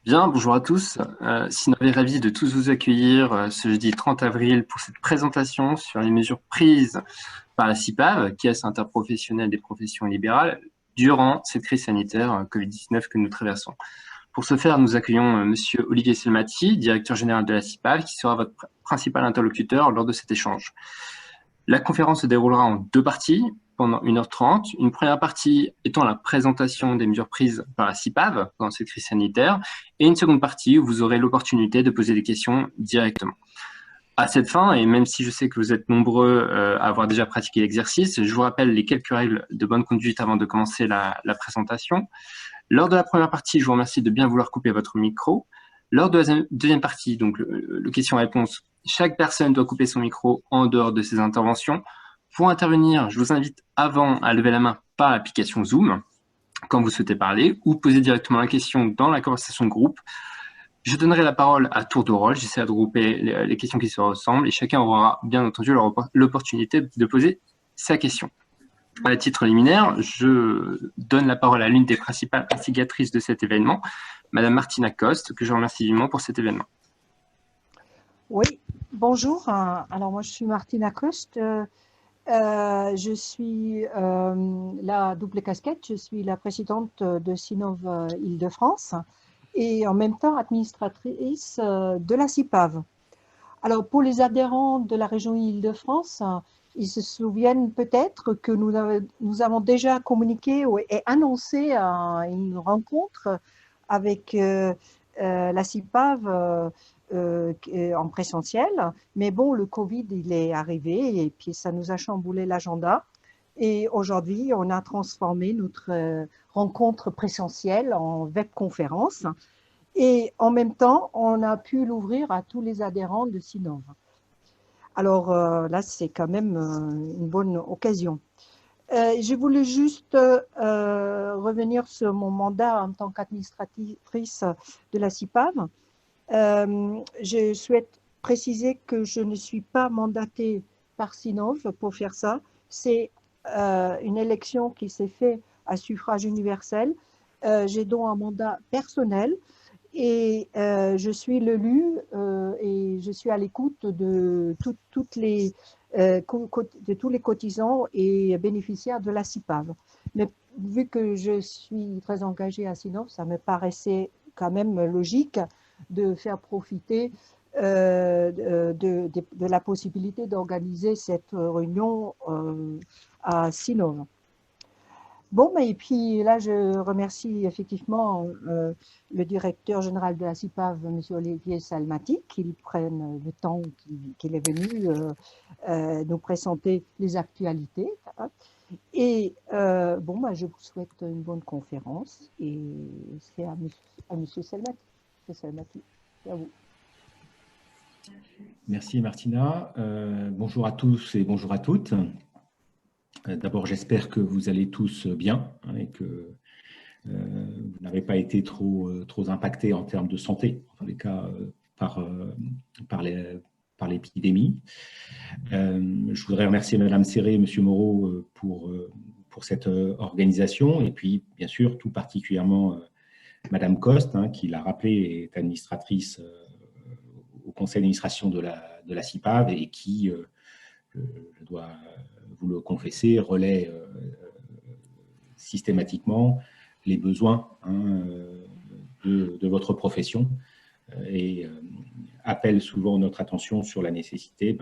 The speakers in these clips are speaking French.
Bien, bonjour à tous. Sinov est ravi de tous vous accueillir ce jeudi 30 avril pour cette présentation sur les mesures prises par la CIPAV, Caisse interprofessionnelle des professions libérales, durant cette crise sanitaire Covid-19 que nous traversons. Pour ce faire, nous accueillons Monsieur Olivier Selmati, directeur général de la CIPAV, qui sera votre principal interlocuteur lors de cet échange. La conférence se déroulera en deux parties pendant 1h30. Une première partie étant la présentation des mesures prises par la CIPAV pendant cette crise sanitaire et une seconde partie où vous aurez l'opportunité de poser des questions directement. À cette fin, et même si je sais que vous êtes nombreux à avoir déjà pratiqué l'exercice, je vous rappelle les quelques règles de bonne conduite avant de commencer la présentation. Lors de la première partie, je vous remercie de bien vouloir couper votre micro. Lors de la deuxième partie, donc le question-réponse, chaque personne doit couper son micro en dehors de ses interventions. Pour intervenir, je vous invite avant à lever la main par l'application Zoom, quand vous souhaitez parler, ou poser directement la question dans la conversation de groupe. Je donnerai la parole à tour de rôle, j'essaie de regrouper les questions qui se ressemblent, et chacun aura bien entendu l'opportunité de poser sa question. À titre liminaire, je donne la parole à l'une des principales instigatrices de cet événement, Madame Martina Coste, que je remercie vivement pour cet événement. Oui, bonjour. Alors moi je suis Martina Coste. Je suis la double casquette. Je suis la présidente de Sinov Île-de-France et en même temps administratrice de la CIPAV. Alors pour les adhérents de la région Île-de-France, ils se souviennent peut-être que nous avons déjà communiqué et annoncé une rencontre avec la CIPAV en présentiel. Mais bon, le Covid, il est arrivé et puis ça nous a chamboulé l'agenda. Et aujourd'hui, on a transformé notre rencontre présentielle en webconférence. Et en même temps, on a pu l'ouvrir à tous les adhérents de Sinov. Alors là, c'est quand même une bonne occasion. Je voulais juste revenir sur mon mandat en tant qu'administratrice de la CIPAV. Je souhaite préciser que je ne suis pas mandatée par Sinov pour faire ça. C'est une élection qui s'est faite à suffrage universel. J'ai donc un mandat personnel et je suis l'élu et je suis à l'écoute de tous les cotisants et bénéficiaires de la CIPAV. Mais vu que je suis très engagée à Sinov, ça me paraissait quand même logique de faire profiter de la possibilité d'organiser cette réunion à Sinov. Bon, et puis là, je remercie effectivement le directeur général de la CIPAV, M. Olivier Selmati, qu'il prenne le temps qu'il est venu nous présenter les actualités. Et bon, je vous souhaite une bonne conférence et c'est à M. Selmati. M. Selmati, c'est à vous. Merci Martina. Bonjour à tous et bonjour à toutes. D'abord, j'espère que vous allez tous bien et que vous n'avez pas été trop impactés en termes de santé, en tous les cas par l'épidémie. Je voudrais remercier Madame Serré et Monsieur Moreau pour cette organisation et puis, bien sûr, tout particulièrement Madame Coste, qui l'a rappelé, est administratrice au conseil d'administration de la CIPAV et qui, je dois vous le confesser, relaie systématiquement les besoins de votre profession et appelle souvent notre attention sur la nécessité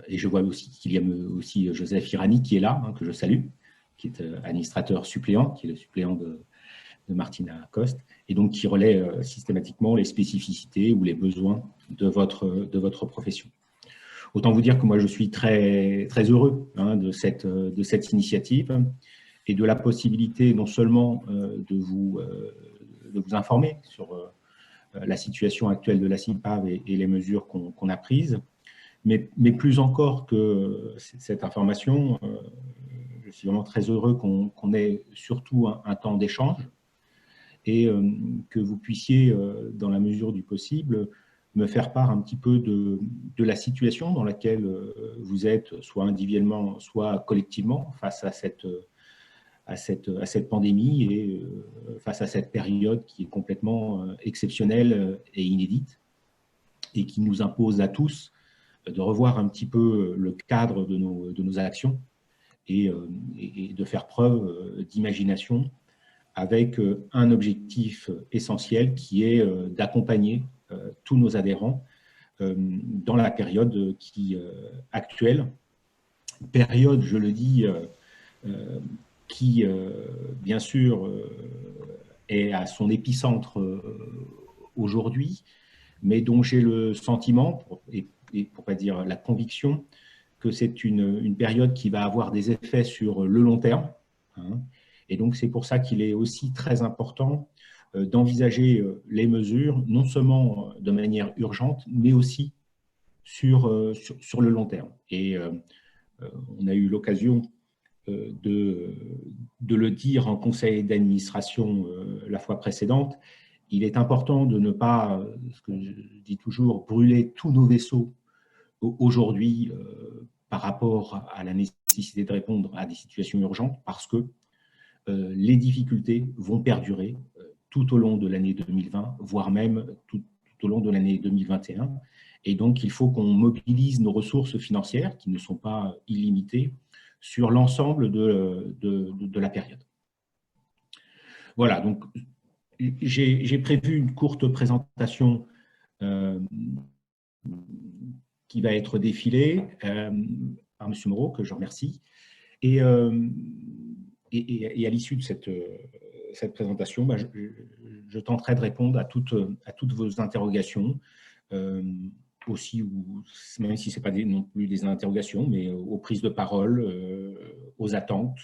et je vois aussi qu'il y a aussi Joseph Irani qui est là, que je salue, qui est administrateur suppléant, qui est le suppléant de Martina Coste, et donc qui relaie systématiquement les spécificités ou les besoins de votre profession. Autant vous dire que moi, je suis très, très heureux de cette initiative et de la possibilité non seulement de vous informer sur la situation actuelle de la CIPAV et les mesures qu'on a prises, mais plus encore que cette information, je suis vraiment très heureux qu'on ait surtout un temps d'échange et que vous puissiez, dans la mesure du possible, me faire part un petit peu de la situation dans laquelle vous êtes, soit individuellement, soit collectivement, face à à cette pandémie et face à cette période qui est complètement exceptionnelle et inédite et qui nous impose à tous de revoir un petit peu le cadre de nos actions et de faire preuve d'imagination avec un objectif essentiel qui est d'accompagner tous nos adhérents dans la période actuelle. Période, je le dis, qui, bien sûr, est à son épicentre aujourd'hui, mais dont j'ai le sentiment, et pour ne pas dire la conviction, que c'est une période qui va avoir des effets sur le long terme. Hein. Et donc, c'est pour ça qu'il est aussi très important d'envisager les mesures, non seulement de manière urgente, mais aussi sur le long terme. Et on a eu l'occasion de le dire en conseil d'administration la fois précédente. Il est important de ne pas, ce que je dis toujours, brûler tous nos vaisseaux aujourd'hui par rapport à la nécessité de répondre à des situations urgentes, parce que les difficultés vont perdurer tout au long de l'année 2020, voire même tout au long de l'année 2021. Et donc, il faut qu'on mobilise nos ressources financières, qui ne sont pas illimitées, sur l'ensemble de la période. Voilà, donc j'ai prévu une courte présentation qui va être défilée par M. Moreau, que je remercie. Et à l'issue de cette présentation, je tenterai de répondre à toutes vos interrogations, aussi, même si ce n'est pas non plus des interrogations, mais aux prises de parole, aux attentes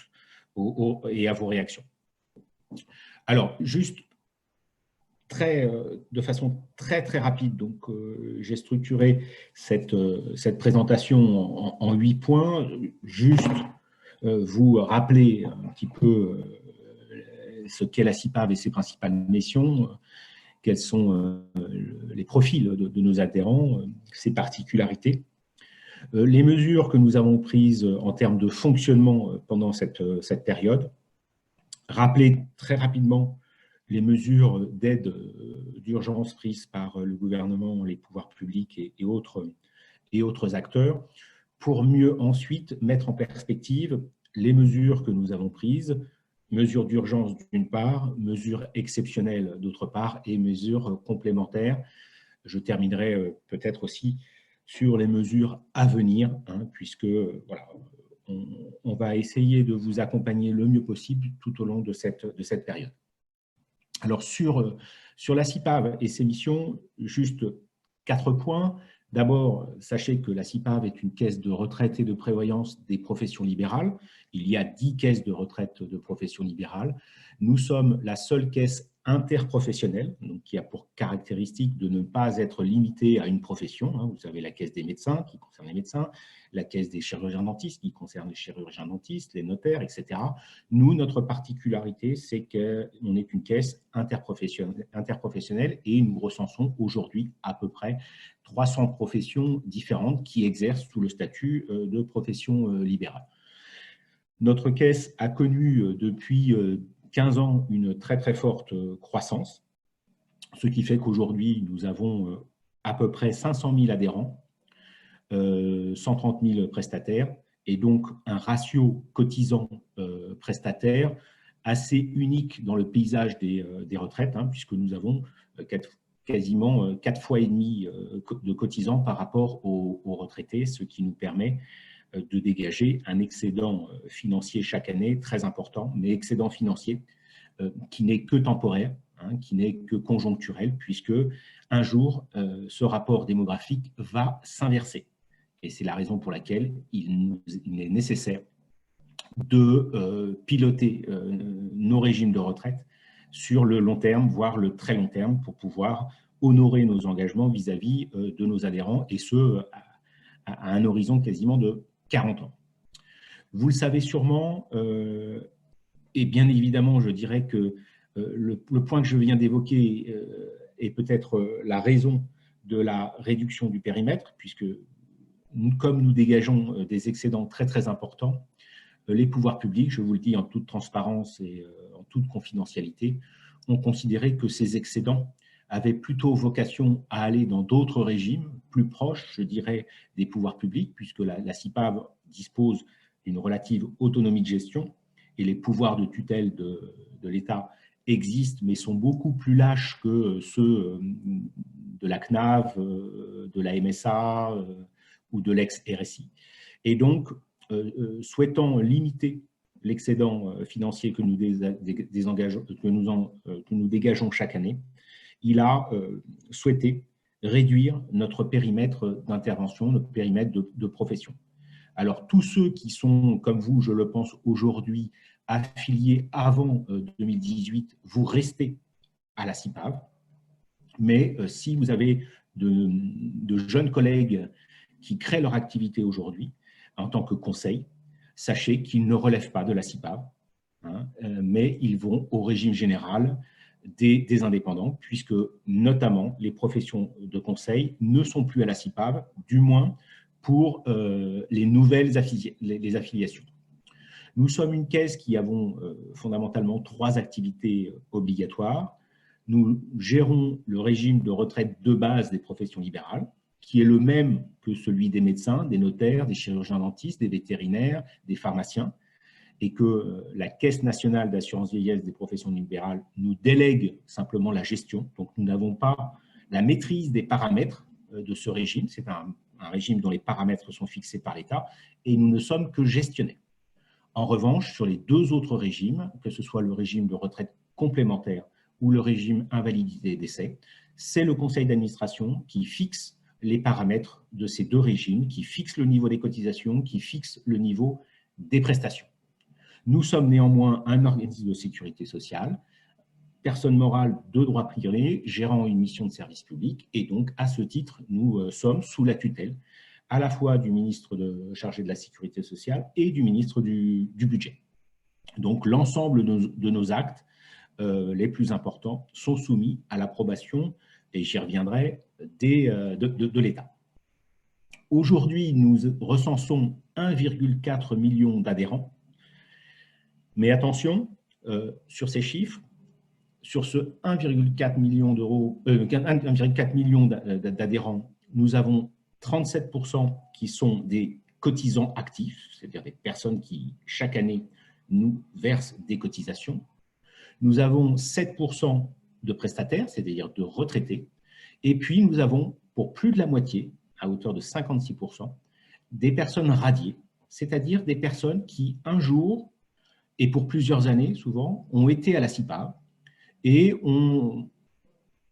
et à vos réactions. Alors, juste de façon très rapide, donc j'ai structuré cette présentation en 8 points. Juste vous rappeler un petit peu ce qu'est la CIPAV et ses principales missions, quels sont les profils de nos adhérents, ses particularités, les mesures que nous avons prises en termes de fonctionnement pendant cette période, rappeler très rapidement les mesures d'aide d'urgence prises par le gouvernement, les pouvoirs publics et autres acteurs, pour mieux ensuite mettre en perspective les mesures que nous avons prises, mesures d'urgence d'une part, mesures exceptionnelles d'autre part et mesures complémentaires. Je terminerai peut-être aussi sur les mesures à venir, hein, puisque voilà, on va essayer de vous accompagner le mieux possible tout au long de cette période. Alors sur la CIPAV et ses missions, juste 4 points. D'abord, sachez que la CIPAV est une caisse de retraite et de prévoyance des professions libérales. Il y a 10 caisses de retraite de professions libérales. Nous sommes la seule caisse interprofessionnelle, donc qui a pour caractéristique de ne pas être limitée à une profession. Vous avez la caisse des médecins qui concerne les médecins, la caisse des chirurgiens-dentistes qui concerne les chirurgiens-dentistes, les notaires, etc. Nous, notre particularité, c'est qu'on est une caisse interprofessionnelle et nous recensons aujourd'hui à peu près 300 professions différentes qui exercent sous le statut de profession libérale. Notre caisse a connu depuis 15 ans une très forte croissance, ce qui fait qu'aujourd'hui, nous avons à peu près 500 000 adhérents, 130 000 prestataires, et donc un ratio cotisant-prestataire assez unique dans le paysage des retraites, hein, puisque nous avons quasiment 4 fois et demi de cotisants par rapport aux retraités, ce qui nous permet de dégager un excédent financier chaque année très important, mais excédent financier qui n'est que temporaire, hein, qui n'est que conjoncturel, puisque un jour, ce rapport démographique va s'inverser. Et c'est la raison pour laquelle il est nécessaire de piloter nos régimes de retraite sur le long terme, voire le très long terme, pour pouvoir honorer nos engagements vis-à-vis de nos adhérents, et ce, à un horizon quasiment de 40 ans. Vous le savez sûrement, et bien évidemment, je dirais que le point que je viens d'évoquer est peut-être la raison de la réduction du périmètre, puisque comme nous dégageons des excédents très importants, les pouvoirs publics, je vous le dis en toute transparence et en toute confidentialité, ont considéré que ces excédents avaient plutôt vocation à aller dans d'autres régimes, plus proches, je dirais, des pouvoirs publics, puisque la CIPAV dispose d'une relative autonomie de gestion et les pouvoirs de tutelle de l'État existent, mais sont beaucoup plus lâches que ceux de la CNAV, de la MSA ou de l'ex-RSI. Et donc, souhaitant limiter l'excédent financier que nous dégageons chaque année, il a souhaité réduire notre périmètre d'intervention, notre périmètre de profession. Alors, tous ceux qui sont, comme vous, je le pense, aujourd'hui, affiliés avant 2018, vous restez à la CIPAV. Mais si vous avez de jeunes collègues qui créent leur activité aujourd'hui en tant que conseil, sachez qu'ils ne relèvent pas de la CIPAV, hein, mais ils vont au régime général des indépendants, puisque notamment les professions de conseil ne sont plus à la CIPAV, du moins pour les nouvelles affiliations. Nous sommes une caisse qui avons fondamentalement 3 activités obligatoires. Nous gérons le régime de retraite de base des professions libérales, qui est le même que celui des médecins, des notaires, des chirurgiens dentistes, des vétérinaires, des pharmaciens, et que la Caisse nationale d'assurance vieillesse des professions libérales nous délègue simplement la gestion. Donc, nous n'avons pas la maîtrise des paramètres de ce régime. C'est un régime dont les paramètres sont fixés par l'État, et nous ne sommes que gestionnaires. En revanche, sur les 2 autres régimes, que ce soit le régime de retraite complémentaire ou le régime invalidité et décès, c'est le conseil d'administration qui fixe les paramètres de ces 2 régimes, qui fixe le niveau des cotisations, qui fixe le niveau des prestations. Nous sommes néanmoins un organisme de sécurité sociale, personne morale de droit privé, gérant une mission de service public, et donc, à ce titre, nous sommes sous la tutelle à la fois du ministre chargé de la Sécurité sociale et du ministre du Budget. Donc, l'ensemble de nos actes les plus importants sont soumis à l'approbation, et j'y reviendrai, de l'État. Aujourd'hui, nous recensons 1,4 million d'adhérents, mais attention, sur ces chiffres, sur ce 1,4 million d'adhérents, nous avons 37% qui sont des cotisants actifs, c'est-à-dire des personnes qui, chaque année, nous versent des cotisations. Nous avons 7% de prestataires, c'est-à-dire de retraités. Et puis, nous avons, pour plus de la moitié, à hauteur de 56%, des personnes radiées, c'est-à-dire des personnes qui, un jour, et pour plusieurs années souvent, ont été à la CIPAV et ont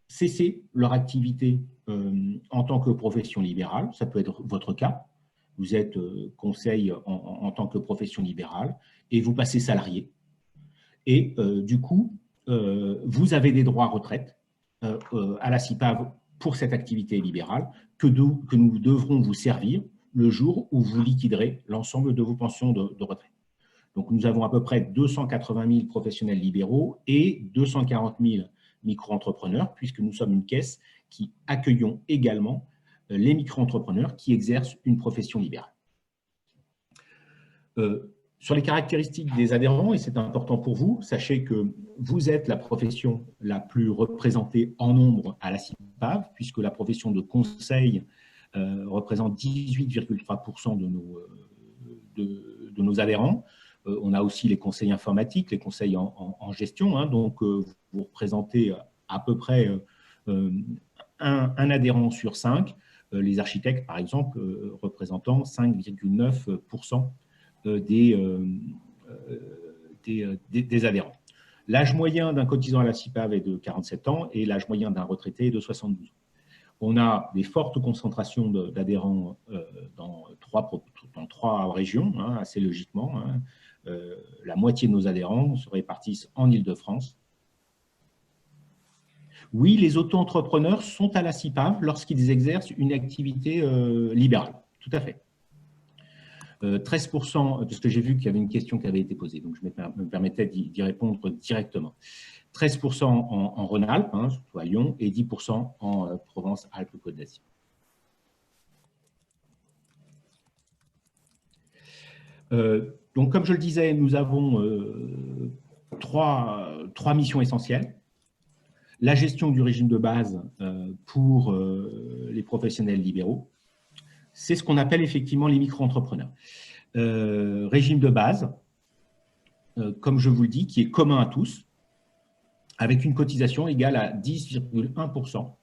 cessé leur activité en tant que profession libérale. Ça peut être votre cas. Vous êtes conseil en tant que profession libérale et vous passez salarié. Et du coup, vous avez des droits à retraite à la CIPAV pour cette activité libérale que nous devrons vous servir le jour où vous liquiderez l'ensemble de vos pensions de retraite. Donc, nous avons à peu près 280 000 professionnels libéraux et 240 000 micro-entrepreneurs, puisque nous sommes une caisse qui accueillons également les micro-entrepreneurs qui exercent une profession libérale. Sur les caractéristiques des adhérents, et c'est important pour vous, sachez que vous êtes la profession la plus représentée en nombre à la CIPAV, puisque la profession de conseil représente 18,3% de nos adhérents. On a aussi les conseils informatiques, les conseils en gestion, hein, donc vous représentez à peu près un adhérent sur 5, les architectes par exemple représentant 5,9% des adhérents. L'âge moyen d'un cotisant à la CIPAV est de 47 ans et l'âge moyen d'un retraité est de 72 ans. On a des fortes concentrations d'adhérents dans trois régions, hein, assez logiquement. Hein. La moitié de nos adhérents se répartissent en Île-de-France. Oui, les auto-entrepreneurs sont à la CIPAV lorsqu'ils exercent une activité libérale, tout à fait. 13%, parce que j'ai vu qu'il y avait une question qui avait été posée, donc je me permettais d'y répondre directement. 13% en Rhône-Alpes, hein, surtout à Lyon, et 10% en Provence-Alpes-Côte d'Azur. Donc, comme je le disais, nous avons trois missions essentielles. La gestion du régime de base pour les professionnels libéraux. C'est ce qu'on appelle effectivement les micro-entrepreneurs. Régime de base, comme je vous le dis, qui est commun à tous, avec une cotisation égale à 10,1%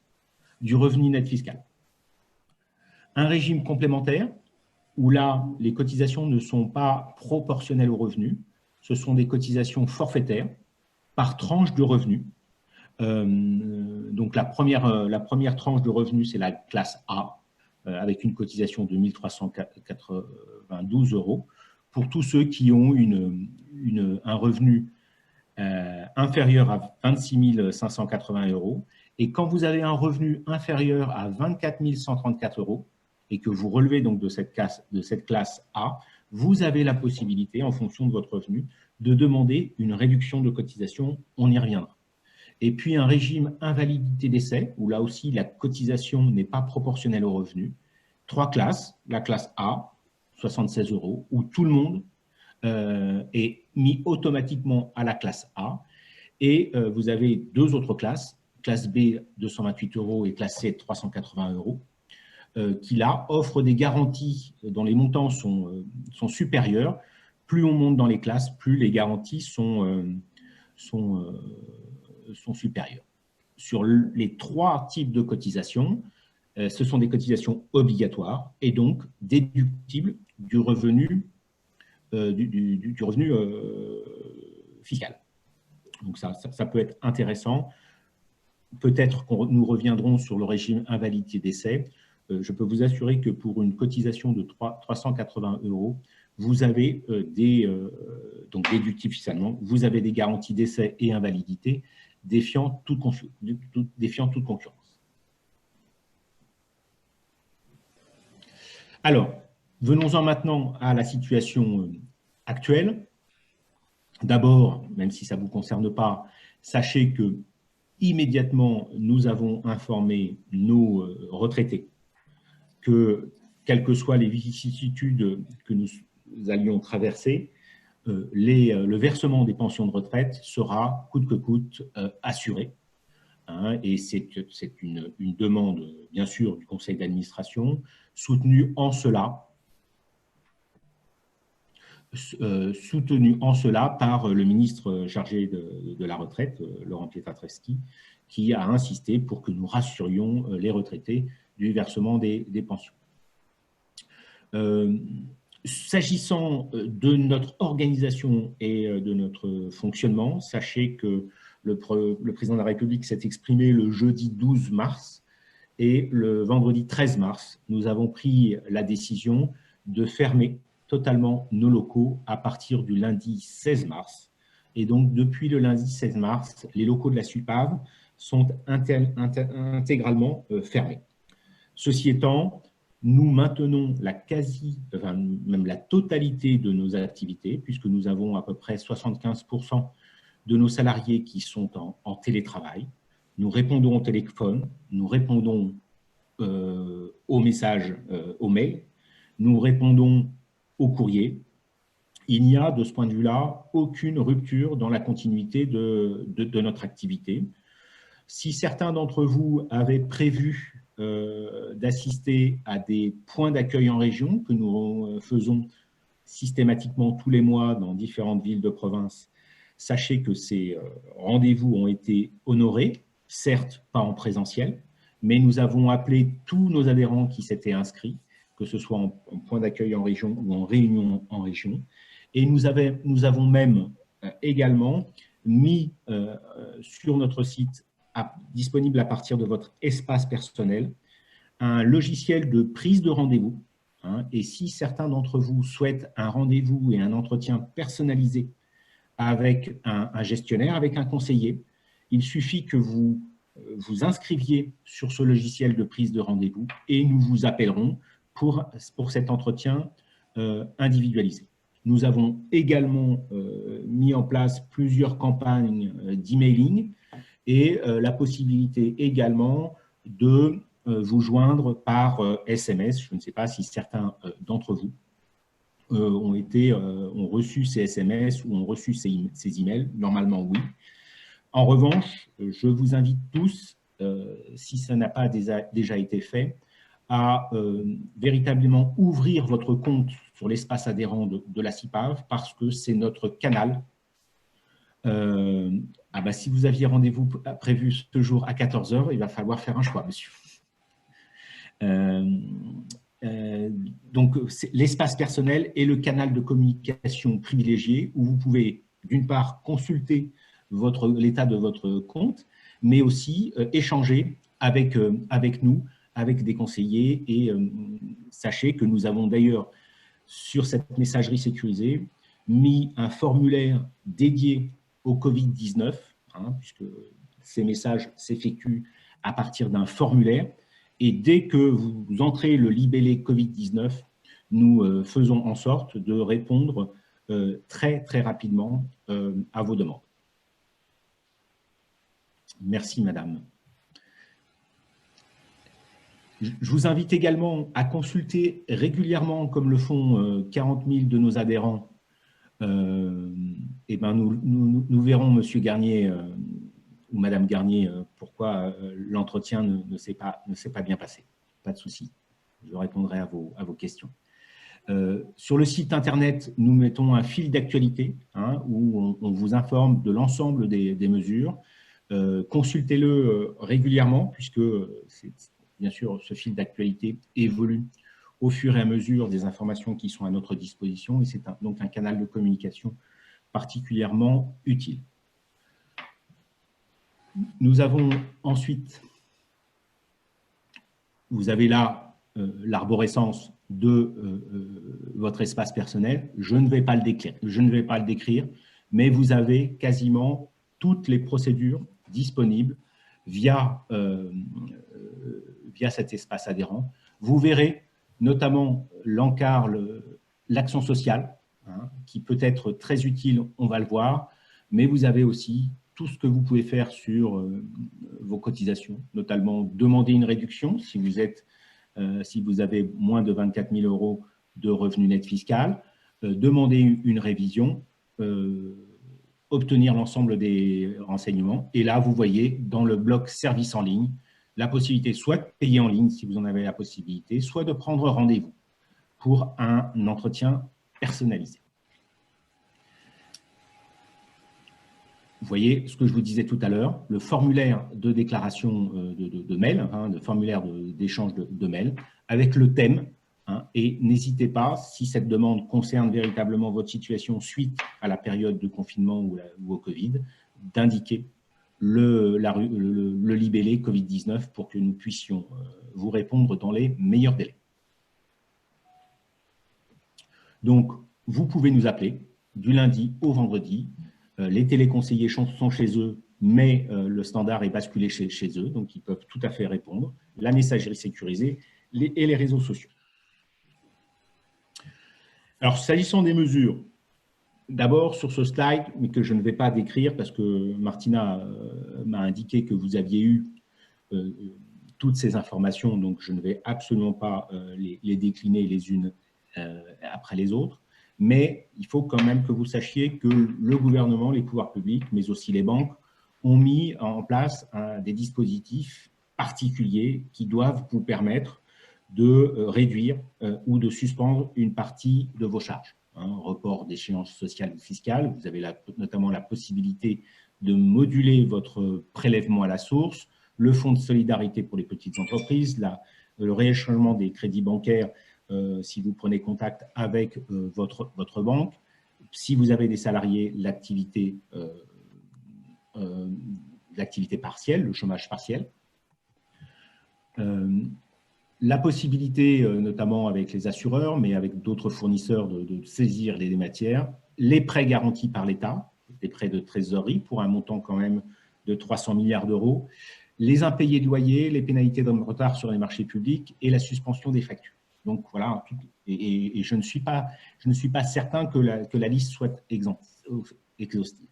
du revenu net fiscal. Un régime complémentaire, où là, les cotisations ne sont pas proportionnelles aux revenus, ce sont des cotisations forfaitaires par tranche de revenus. Donc, la première tranche de revenus, c'est la classe A, avec une cotisation de 1 392 € pour tous ceux qui ont un revenu inférieur à 26 580 €. Et quand vous avez un revenu inférieur à 24 134 € et que vous relevez donc de cette classe A, vous avez la possibilité, en fonction de votre revenu, de demander une réduction de cotisation. On y reviendra. Et puis un régime invalidité décès, où là aussi la cotisation n'est pas proportionnelle au revenu. 3 classes, la classe A, 76 €, où tout le monde est mis automatiquement à la classe A. Et vous avez 2 autres classes, classe B 228 € et classe C 380 €, qui là offrent des garanties dont les montants sont supérieurs. Plus on monte dans les classes, plus les garanties sont supérieures. Sur les 3 types de cotisations, ce sont des cotisations obligatoires et donc déductibles du revenu, fiscal. Donc ça peut être intéressant. Peut-être que nous reviendrons sur le régime invalidité décès. Je peux vous assurer que pour une cotisation de 380 €, vous avez donc déductible fiscalement, vous avez des garanties décès et invalidité défiant toute concurrence. Alors, venons-en maintenant à la situation actuelle. D'abord, même si ça ne vous concerne pas, sachez que immédiatement, nous avons informé nos retraités que, quelles que soient les vicissitudes que nous allions traverser, le versement des pensions de retraite sera coûte que coûte assuré. Hein, et c'est une demande, bien sûr, du conseil d'administration, soutenue en cela par le ministre chargé de la retraite, Laurent Pietraszewski, qui a insisté pour que nous rassurions les retraités du versement des pensions. S'agissant de notre organisation et de notre fonctionnement, sachez que le président de la République s'est exprimé le jeudi 12 mars et le vendredi 13 mars, nous avons pris la décision de fermer totalement nos locaux à partir du lundi 16 mars. Et donc, depuis le lundi 16 mars, les locaux de la SUPAV sont intégralement fermés. Ceci étant, nous maintenons même la totalité de nos activités, puisque nous avons à peu près 75% de nos salariés qui sont en télétravail. Nous répondons au téléphone, nous répondons aux messages, aux mails, nous répondons au courrier. Il n'y a, de ce point de vue-là, aucune rupture dans la continuité de notre activité. Si certains d'entre vous avaient prévu d'assister à des points d'accueil en région que nous faisons systématiquement tous les mois dans différentes villes de province, sachez que ces rendez-vous ont été honorés, certes pas en présentiel, mais nous avons appelé tous nos adhérents qui s'étaient inscrits, que ce soit en point d'accueil en région ou en réunion en région. Et nous avons même également mis sur notre site, disponible à partir de votre espace personnel, un logiciel de prise de rendez-vous. Hein, et si certains d'entre vous souhaitent un rendez-vous et un entretien personnalisé avec un gestionnaire, avec un conseiller, il suffit que vous vous inscriviez sur ce logiciel de prise de rendez-vous et nous vous appellerons pour cet entretien individualisé. Nous avons également mis en place plusieurs campagnes d'emailing et la possibilité également de vous joindre par SMS. Je ne sais pas si certains d'entre vous ont reçu ces SMS ou ont reçu ces emails? Normalement, oui. En revanche, je vous invite tous, si ça n'a pas déjà été fait, à véritablement ouvrir votre compte sur l'espace adhérent de la CIPAV, parce que c'est notre canal. Si vous aviez rendez-vous prévu ce jour à 14 h, il va falloir faire un choix, monsieur. Donc, l'espace personnel est le canal de communication privilégié où vous pouvez, d'une part, consulter l'état de votre compte, mais aussi échanger avec nous, avec des conseillers. Et sachez que nous avons d'ailleurs, sur cette messagerie sécurisée, mis un formulaire dédié au Covid-19, puisque ces messages s'effectuent à partir d'un formulaire. Et dès que vous entrez le libellé Covid-19, nous faisons en sorte de répondre très, très rapidement à vos demandes. Merci, madame. Je vous invite également à consulter régulièrement, comme le font 40 000 de nos adhérents. Nous verrons, monsieur Garnier ou madame Garnier, pourquoi l'entretien ne s'est pas bien passé. Pas de souci, je répondrai à vos questions. Sur le site internet, nous mettons un fil d'actualité où on vous informe de l'ensemble des mesures. Consultez-le régulièrement, puisque bien sûr ce fil d'actualité évolue au fur et à mesure des informations qui sont à notre disposition, et c'est donc un canal de communication particulièrement utile. Nous avons ensuite, vous avez là l'arborescence de votre espace personnel. Je ne vais pas le décrire, mais vous avez quasiment toutes les procédures disponibles via cet espace adhérent. Vous verrez notamment l'encart, l'action sociale, qui peut être très utile, on va le voir, mais vous avez aussi tout ce que vous pouvez faire sur vos cotisations, notamment demander une réduction si vous avez moins de 24 000 € de revenus nets fiscal, demander une révision, obtenir l'ensemble des renseignements. Et là, vous voyez dans le bloc service en ligne, la possibilité soit de payer en ligne si vous en avez la possibilité, soit de prendre rendez-vous pour un entretien personnalisé. Vous voyez ce que je vous disais tout à l'heure, le formulaire de déclaration de mail, le formulaire d'échange de mail, avec le thème. Et n'hésitez pas, si cette demande concerne véritablement votre situation suite à la période de confinement ou au Covid, d'indiquer le libellé Covid-19 pour que nous puissions vous répondre dans les meilleurs délais. Donc, vous pouvez nous appeler du lundi au vendredi. Les téléconseillers sont chez eux, mais le standard est basculé chez eux, donc ils peuvent tout à fait répondre. La messagerie sécurisée et les réseaux sociaux. Alors, s'agissant des mesures, d'abord sur ce slide, mais que je ne vais pas décrire parce que Martina m'a indiqué que vous aviez eu toutes ces informations, donc je ne vais absolument pas les décliner les unes après les autres. Mais il faut quand même que vous sachiez que le gouvernement, les pouvoirs publics, mais aussi les banques, ont mis en place des dispositifs particuliers qui doivent vous permettre de réduire ou de suspendre une partie de vos charges. Report d'échéances sociales ou fiscales, vous avez notamment la possibilité de moduler votre prélèvement à la source, le fonds de solidarité pour les petites entreprises, le rééchelonnement des crédits bancaires si vous prenez contact avec votre banque. Si vous avez des salariés, l'activité partielle, le chômage partiel. La possibilité, notamment avec les assureurs, mais avec d'autres fournisseurs, de saisir les dématières, les prêts garantis par l'État, des prêts de trésorerie pour un montant quand même de 300 milliards d'euros, les impayés de loyers, les pénalités de retard sur les marchés publics et la suspension des factures. Donc voilà, et je ne suis pas certain que la liste soit exhaustive.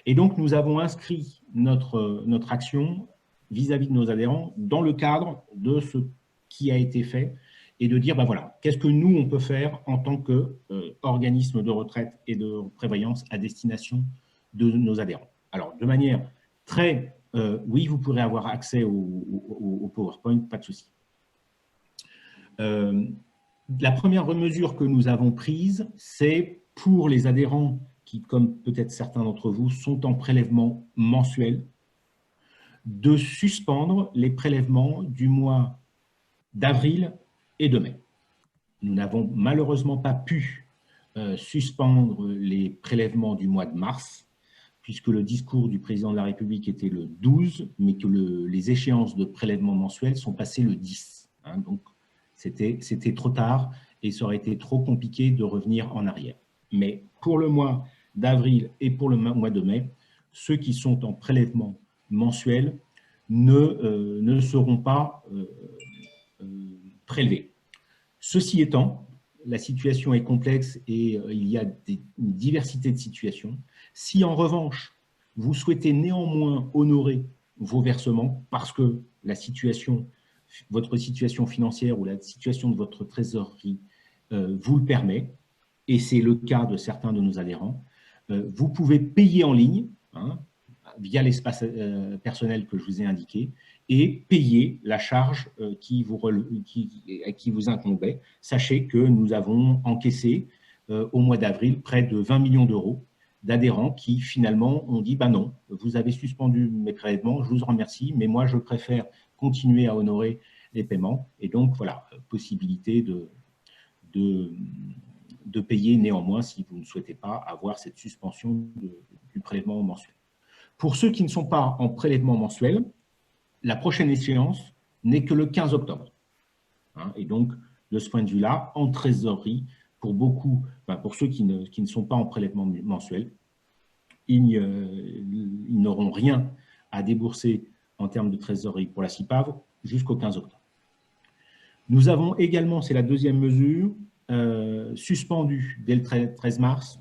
Et donc nous avons inscrit notre action vis-à-vis de nos adhérents dans le cadre de ce qui a été fait et de dire, ben voilà, qu'est-ce que nous, on peut faire en tant qu'organisme de retraite et de prévoyance à destination de nos adhérents. Alors, de manière très... oui, vous pourrez avoir accès au PowerPoint, pas de souci. La première mesure que nous avons prise, c'est pour les adhérents qui, comme peut-être certains d'entre vous, sont en prélèvement mensuel, de suspendre les prélèvements du mois d'avril et de mai. Nous n'avons malheureusement pas pu suspendre les prélèvements du mois de mars, puisque le discours du président de la République était le 12, mais que les échéances de prélèvement mensuel sont passées le 10. Hein, donc, c'était trop tard et ça aurait été trop compliqué de revenir en arrière. Mais pour le mois d'avril et pour le mois de mai, ceux qui sont en prélèvement mensuel ne seront pas prélevés. Ceci étant, la situation est complexe et il y a une diversité de situations. Si en revanche, vous souhaitez néanmoins honorer vos versements parce que votre situation financière ou la situation de votre trésorerie vous le permet, et c'est le cas de certains de nos adhérents, vous pouvez payer en ligne, hein, via l'espace personnel que je vous ai indiqué, et payer la charge qui vous incombait. Sachez que nous avons encaissé au mois d'avril près de 20 millions d'euros d'adhérents qui finalement ont dit « ben non, vous avez suspendu mes prélèvements, je vous en remercie, mais moi je préfère continuer à honorer les paiements ». Et donc voilà, possibilité de payer néanmoins si vous ne souhaitez pas avoir cette suspension du prélèvement mensuel. Pour ceux qui ne sont pas en prélèvement mensuel, la prochaine échéance n'est que le 15 octobre. Hein, et donc, de ce point de vue-là, en trésorerie, pour beaucoup, pour ceux qui ne sont pas en prélèvement mensuel, ils n'auront rien à débourser en termes de trésorerie pour la CIPAV jusqu'au 15 octobre. Nous avons également, c'est la deuxième mesure, suspendu dès le 13 mars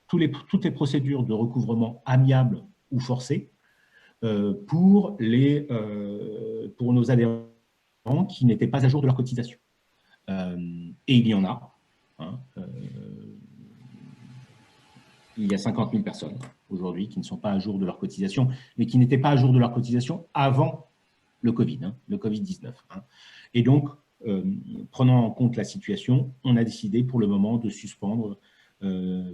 toutes les procédures de recouvrement amiable ou forcé pour nos adhérents qui n'étaient pas à jour de leur cotisation. Et il y en a. Hein, il y a 50 000 personnes aujourd'hui qui ne sont pas à jour de leur cotisation, mais qui n'étaient pas à jour de leur cotisation avant le Covid, hein, le Covid-19. Hein. Et donc, prenant en compte la situation, on a décidé pour le moment de suspendre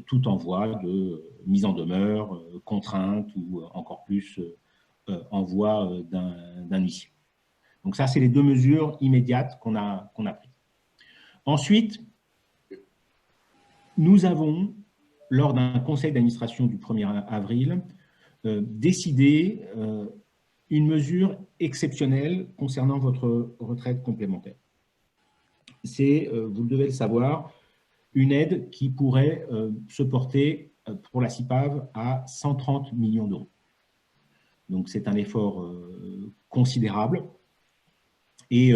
tout envoi de mise en demeure, contrainte ou encore plus envoi d'un huissier. Donc ça, c'est les deux mesures immédiates qu'on a prises. Ensuite, nous avons, lors d'un conseil d'administration du 1er avril, décidé une mesure exceptionnelle concernant votre retraite complémentaire. C'est, vous devez le savoir, une aide qui pourrait se porter pour la CIPAV à 130 millions d'euros. Donc, c'est un effort considérable. Et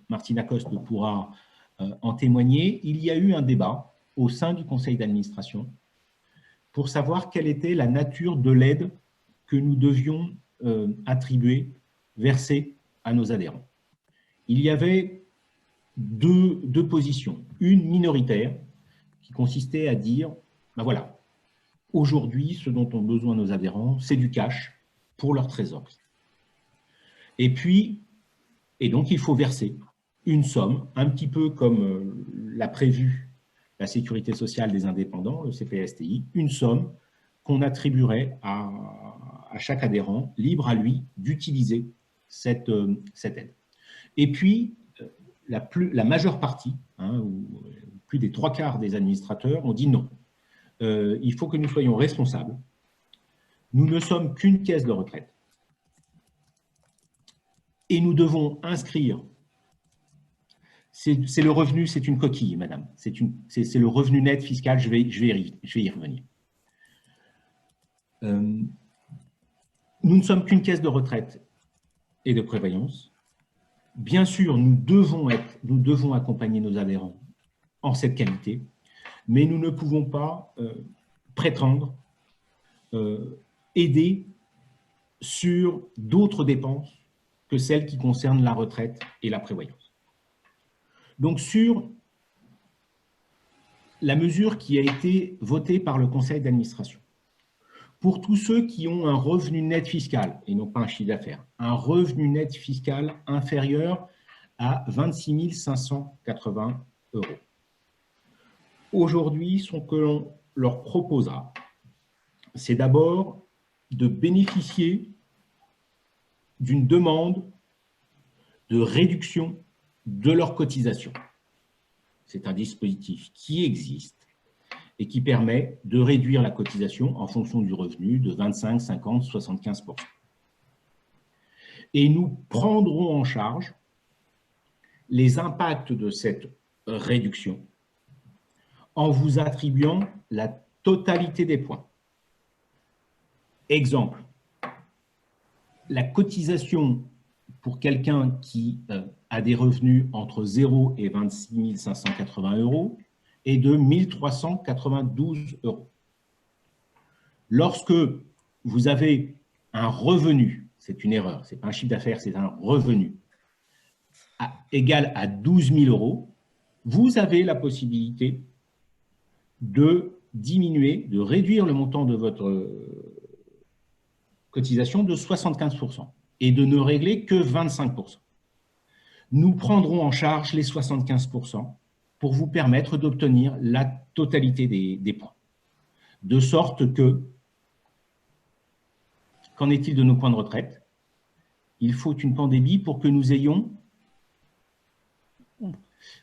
Martina Coste pourra en témoigner. Il y a eu un débat au sein du conseil d'administration pour savoir quelle était la nature de l'aide que nous devions attribuer, verser à nos adhérents. Il y avait deux positions. Une minoritaire qui consistait à dire, ben voilà, aujourd'hui, ce dont ont besoin nos adhérents, c'est du cash pour leur trésorerie. Et donc, il faut verser une somme, un petit peu comme l'a prévu la Sécurité sociale des indépendants, le CPSTI, une somme qu'on attribuerait à chaque adhérent, libre à lui d'utiliser cette aide. Et puis, la majeure partie, hein, ou plus des 3/4 des administrateurs ont dit non. Il faut que nous soyons responsables. Nous ne sommes qu'une caisse de retraite. Et nous devons inscrire, c'est le revenu, c'est une coquille, madame, c'est le revenu net fiscal, je vais y revenir. Nous ne sommes qu'une caisse de retraite et de prévoyance. Bien sûr, nous devons accompagner nos adhérents en cette qualité, mais nous ne pouvons pas prétendre aider sur d'autres dépenses que celles qui concernent la retraite et la prévoyance. Donc, sur la mesure qui a été votée par le conseil d'administration, pour tous ceux qui ont un revenu net fiscal, et non pas un chiffre d'affaires, un revenu net fiscal inférieur à 26 580 €. Aujourd'hui, ce que l'on leur proposera, c'est d'abord de bénéficier d'une demande de réduction de leur cotisation. C'est un dispositif qui existe et qui permet de réduire la cotisation en fonction du revenu de 25, 50, 75%. Et nous prendrons en charge les impacts de cette réduction en vous attribuant la totalité des points. Exemple, la cotisation pour quelqu'un qui a des revenus entre 0 et 26 580 € est de 1 392 €. Lorsque vous avez un revenu, c'est une erreur, ce n'est pas un chiffre d'affaires, c'est un revenu, égal à 12 000 €, vous avez la possibilité de diminuer, de réduire le montant de votre cotisation de 75% et de ne régler que 25%. Nous prendrons en charge les 75% pour vous permettre d'obtenir la totalité des points. De sorte que, qu'en est-il de nos points de retraite? Il faut une pandémie pour que nous ayons...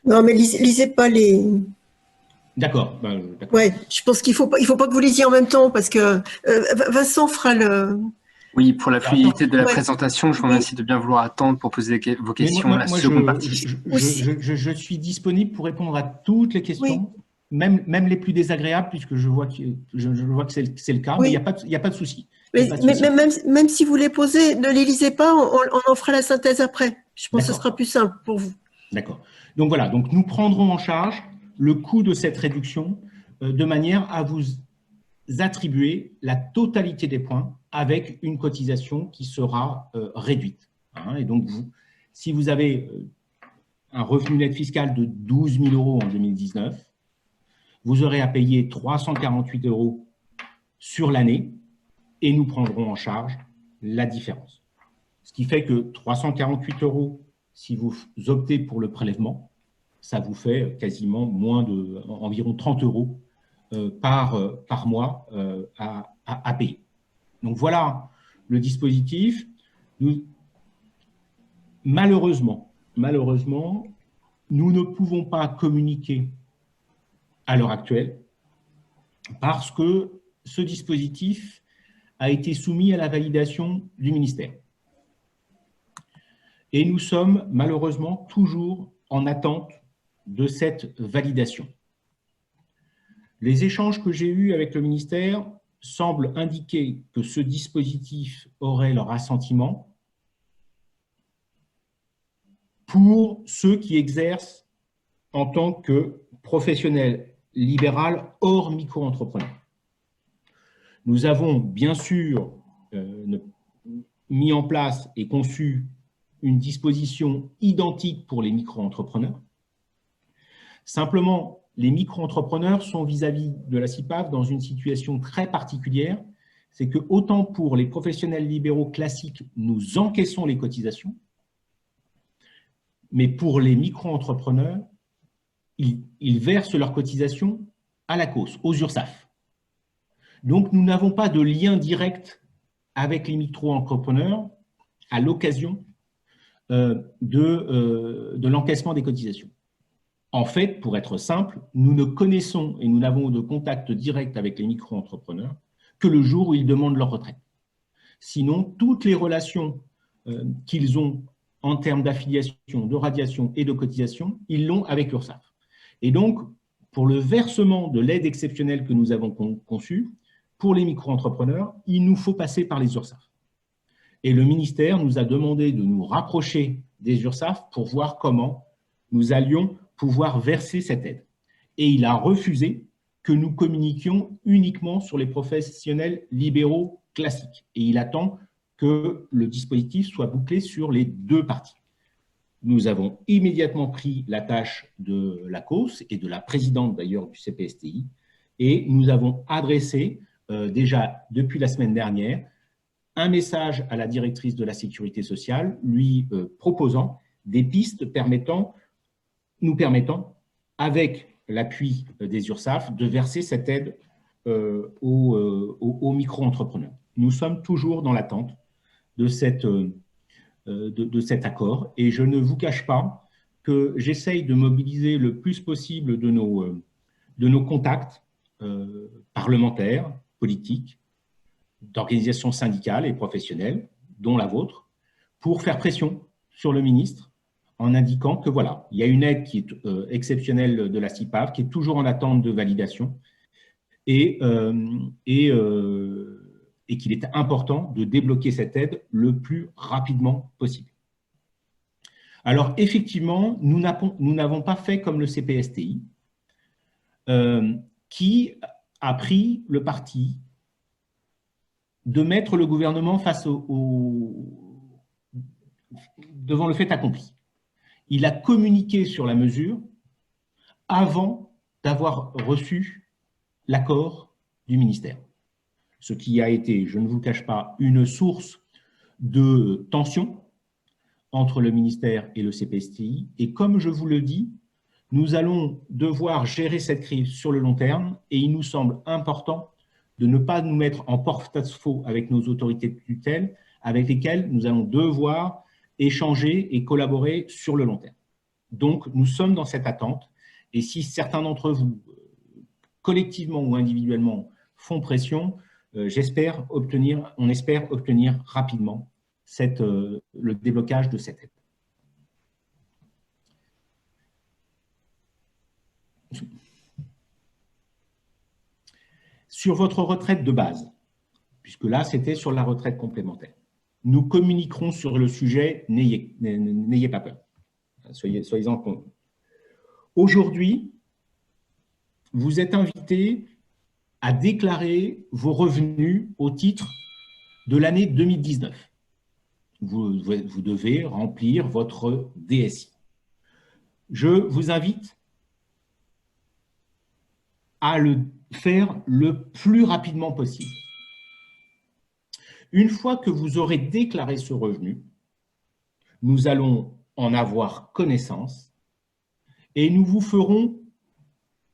Non, mais lisez pas les... D'accord. Ouais, je pense qu'il faut pas que vous lisiez en même temps parce que Vincent fera le... Oui, pour la fluidité de la présentation, je vous remercie de bien vouloir attendre pour poser vos questions à la seconde partie. Je suis disponible pour répondre à toutes les questions, même les plus désagréables, puisque je vois que c'est le cas, mais il n'y a pas de souci. Même si vous les posez, ne les lisez pas, on en fera la synthèse après. Je pense que ce sera plus simple pour vous. D'accord. Donc voilà, donc nous prendrons en charge le coût de cette réduction de manière à vous attribuer la totalité des points avec une cotisation qui sera réduite. Et donc, si vous avez un revenu net fiscal de 12 000 € en 2019, vous aurez à payer 348 € sur l'année et nous prendrons en charge la différence. Ce qui fait que 348 €, si vous optez pour le prélèvement, ça vous fait quasiment environ 30 € par mois à payer. Donc voilà le dispositif. Malheureusement, nous ne pouvons pas communiquer à l'heure actuelle parce que ce dispositif a été soumis à la validation du ministère. Et nous sommes malheureusement toujours en attente de cette validation. Les échanges que j'ai eus avec le ministère semblent indiquer que ce dispositif aurait leur assentiment pour ceux qui exercent en tant que professionnels libéraux hors micro-entrepreneurs. Nous avons bien sûr mis en place et conçu une disposition identique pour les micro-entrepreneurs. Simplement, les micro-entrepreneurs sont vis-à-vis de la CIPAV dans une situation très particulière. C'est que autant pour les professionnels libéraux classiques, nous encaissons les cotisations, mais pour les micro-entrepreneurs, ils versent leurs cotisations à la COS, aux URSSAF. Donc, nous n'avons pas de lien direct avec les micro-entrepreneurs à l'occasion de l'encaissement des cotisations. En fait, pour être simple, nous ne connaissons et nous n'avons de contact direct avec les micro-entrepreneurs que le jour où ils demandent leur retraite. Sinon, toutes les relations qu'ils ont en termes d'affiliation, de radiation et de cotisation, ils l'ont avec l'URSSAF. Et donc, pour le versement de l'aide exceptionnelle que nous avons conçue, pour les micro-entrepreneurs, il nous faut passer par les URSSAF. Et le ministère nous a demandé de nous rapprocher des URSSAF pour voir comment nous allions pouvoir verser cette aide. Et il a refusé que nous communiquions uniquement sur les professionnels libéraux classiques. Et il attend que le dispositif soit bouclé sur les deux parties. nous avons immédiatement pris la tâche de la COS et de la présidente d'ailleurs du CPSTI, et nous avons adressé déjà depuis la semaine dernière un message à la directrice de la sécurité sociale lui proposant des pistes nous permettant, avec l'appui des URSSAF, de verser cette aide aux micro-entrepreneurs. Nous sommes toujours dans l'attente de cet accord et je ne vous cache pas que j'essaye de mobiliser le plus possible de nos contacts parlementaires, politiques, d'organisations syndicales et professionnelles, dont la vôtre, pour faire pression sur le ministre en indiquant que voilà, il y a une aide qui est exceptionnelle de la CIPAV, qui est toujours en attente de validation et qu'il est important de débloquer cette aide le plus rapidement possible. Alors, effectivement, nous n'avons pas fait comme le CPSTI, qui a pris le parti de mettre le gouvernement face devant le fait accompli. Il a communiqué sur la mesure avant d'avoir reçu l'accord du ministère. Ce qui a été, je ne vous cache pas, une source de tension entre le ministère et le CPSTI. Et comme je vous le dis, nous allons devoir gérer cette crise sur le long terme et il nous semble important de ne pas nous mettre en porte-à-faux avec nos autorités de tutelle avec lesquelles nous allons devoir échanger et collaborer sur le long terme. Donc, nous sommes dans cette attente et si certains d'entre vous, collectivement ou individuellement, font pression, on espère obtenir rapidement le déblocage de cette aide. Sur votre retraite de base, puisque là, c'était sur la retraite complémentaire, nous communiquerons sur le sujet, n'ayez pas peur. Soyez-en convaincus. Aujourd'hui, vous êtes invités à déclarer vos revenus au titre de l'année 2019. Vous devez remplir votre DSI. Je vous invite à le faire le plus rapidement possible. Une fois que vous aurez déclaré ce revenu, nous allons en avoir connaissance et nous vous ferons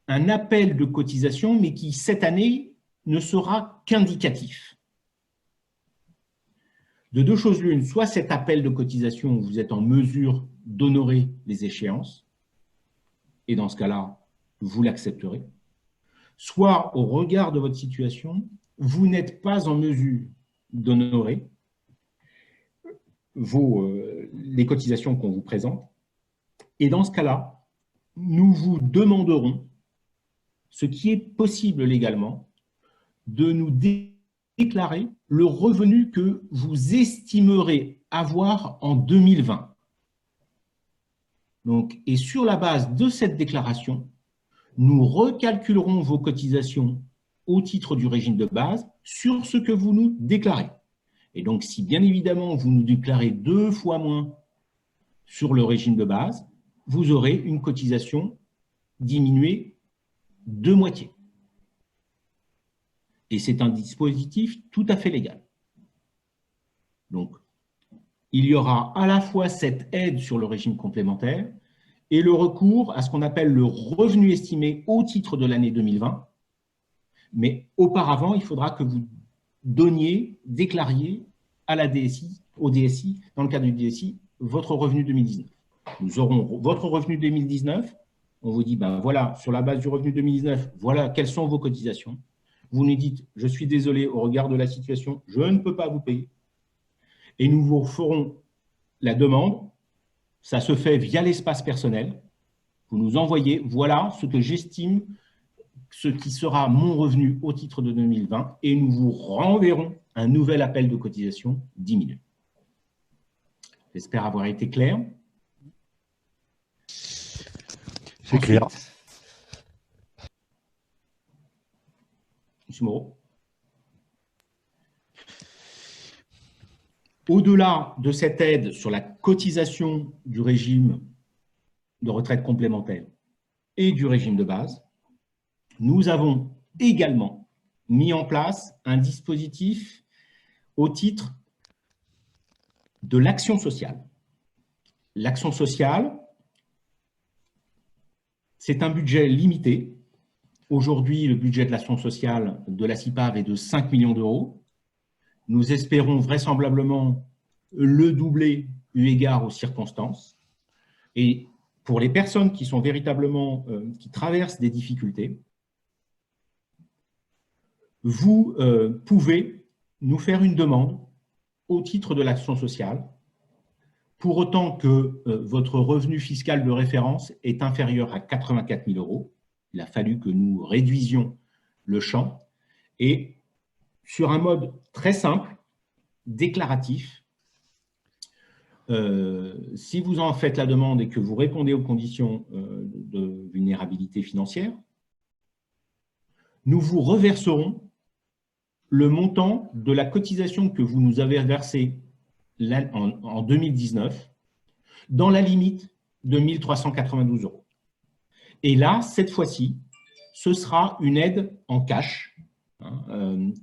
un appel de cotisation, mais qui, cette année, ne sera qu'indicatif. De deux choses l'une, soit cet appel de cotisation, vous êtes en mesure d'honorer les échéances, et dans ce cas-là, vous l'accepterez, soit au regard de votre situation, vous n'êtes pas en mesure d'honorer les cotisations qu'on vous présente, et dans ce cas-là, nous vous demanderons, ce qui est possible légalement, de nous déclarer le revenu que vous estimerez avoir en 2020. Donc, et sur la base de cette déclaration, nous recalculerons vos cotisations au titre du régime de base sur ce que vous nous déclarez. Et donc, si bien évidemment vous nous déclarez 2 fois moins sur le régime de base, vous aurez une cotisation diminuée de moitié. Et c'est un dispositif tout à fait légal. Donc, il y aura à la fois cette aide sur le régime complémentaire et le recours à ce qu'on appelle le revenu estimé au titre de l'année 2020. Mais auparavant, il faudra que vous déclariez à la DSI, au DSI, dans le cadre du DSI, votre revenu 2019. Nous aurons votre revenu 2019. On vous dit, ben voilà, sur la base du revenu 2019, voilà quelles sont vos cotisations. Vous nous dites, je suis désolé, au regard de la situation, je ne peux pas vous payer. Et nous vous ferons la demande. Ça se fait via l'espace personnel. Vous nous envoyez, voilà ce que j'estime, ce qui sera mon revenu au titre de 2020, et nous vous renverrons un nouvel appel de cotisation diminué. J'espère avoir été clair. C'est clair. Monsieur Moreau. Au-delà de cette aide sur la cotisation du régime de retraite complémentaire et du régime de base, nous avons également mis en place un dispositif au titre de l'action sociale. L'action sociale, c'est un budget limité. Aujourd'hui, le budget de l'action sociale de la CIPAV est de 5 millions d'euros. Nous espérons vraisemblablement le doubler eu égard aux circonstances. Et pour les personnes qui sont véritablement, qui traversent des difficultés, vous pouvez nous faire une demande au titre de l'action sociale, pour autant que votre revenu fiscal de référence est inférieur à 84 000 euros. Il a fallu que nous réduisions le champ. Et sur un mode très simple, déclaratif, si vous en faites la demande et que vous répondez aux conditions de vulnérabilité financière, nous vous reverserons le montant de la cotisation que vous nous avez versée en 2019 dans la limite de 1 392 euros. Et là, cette fois-ci, ce sera une aide en cash dont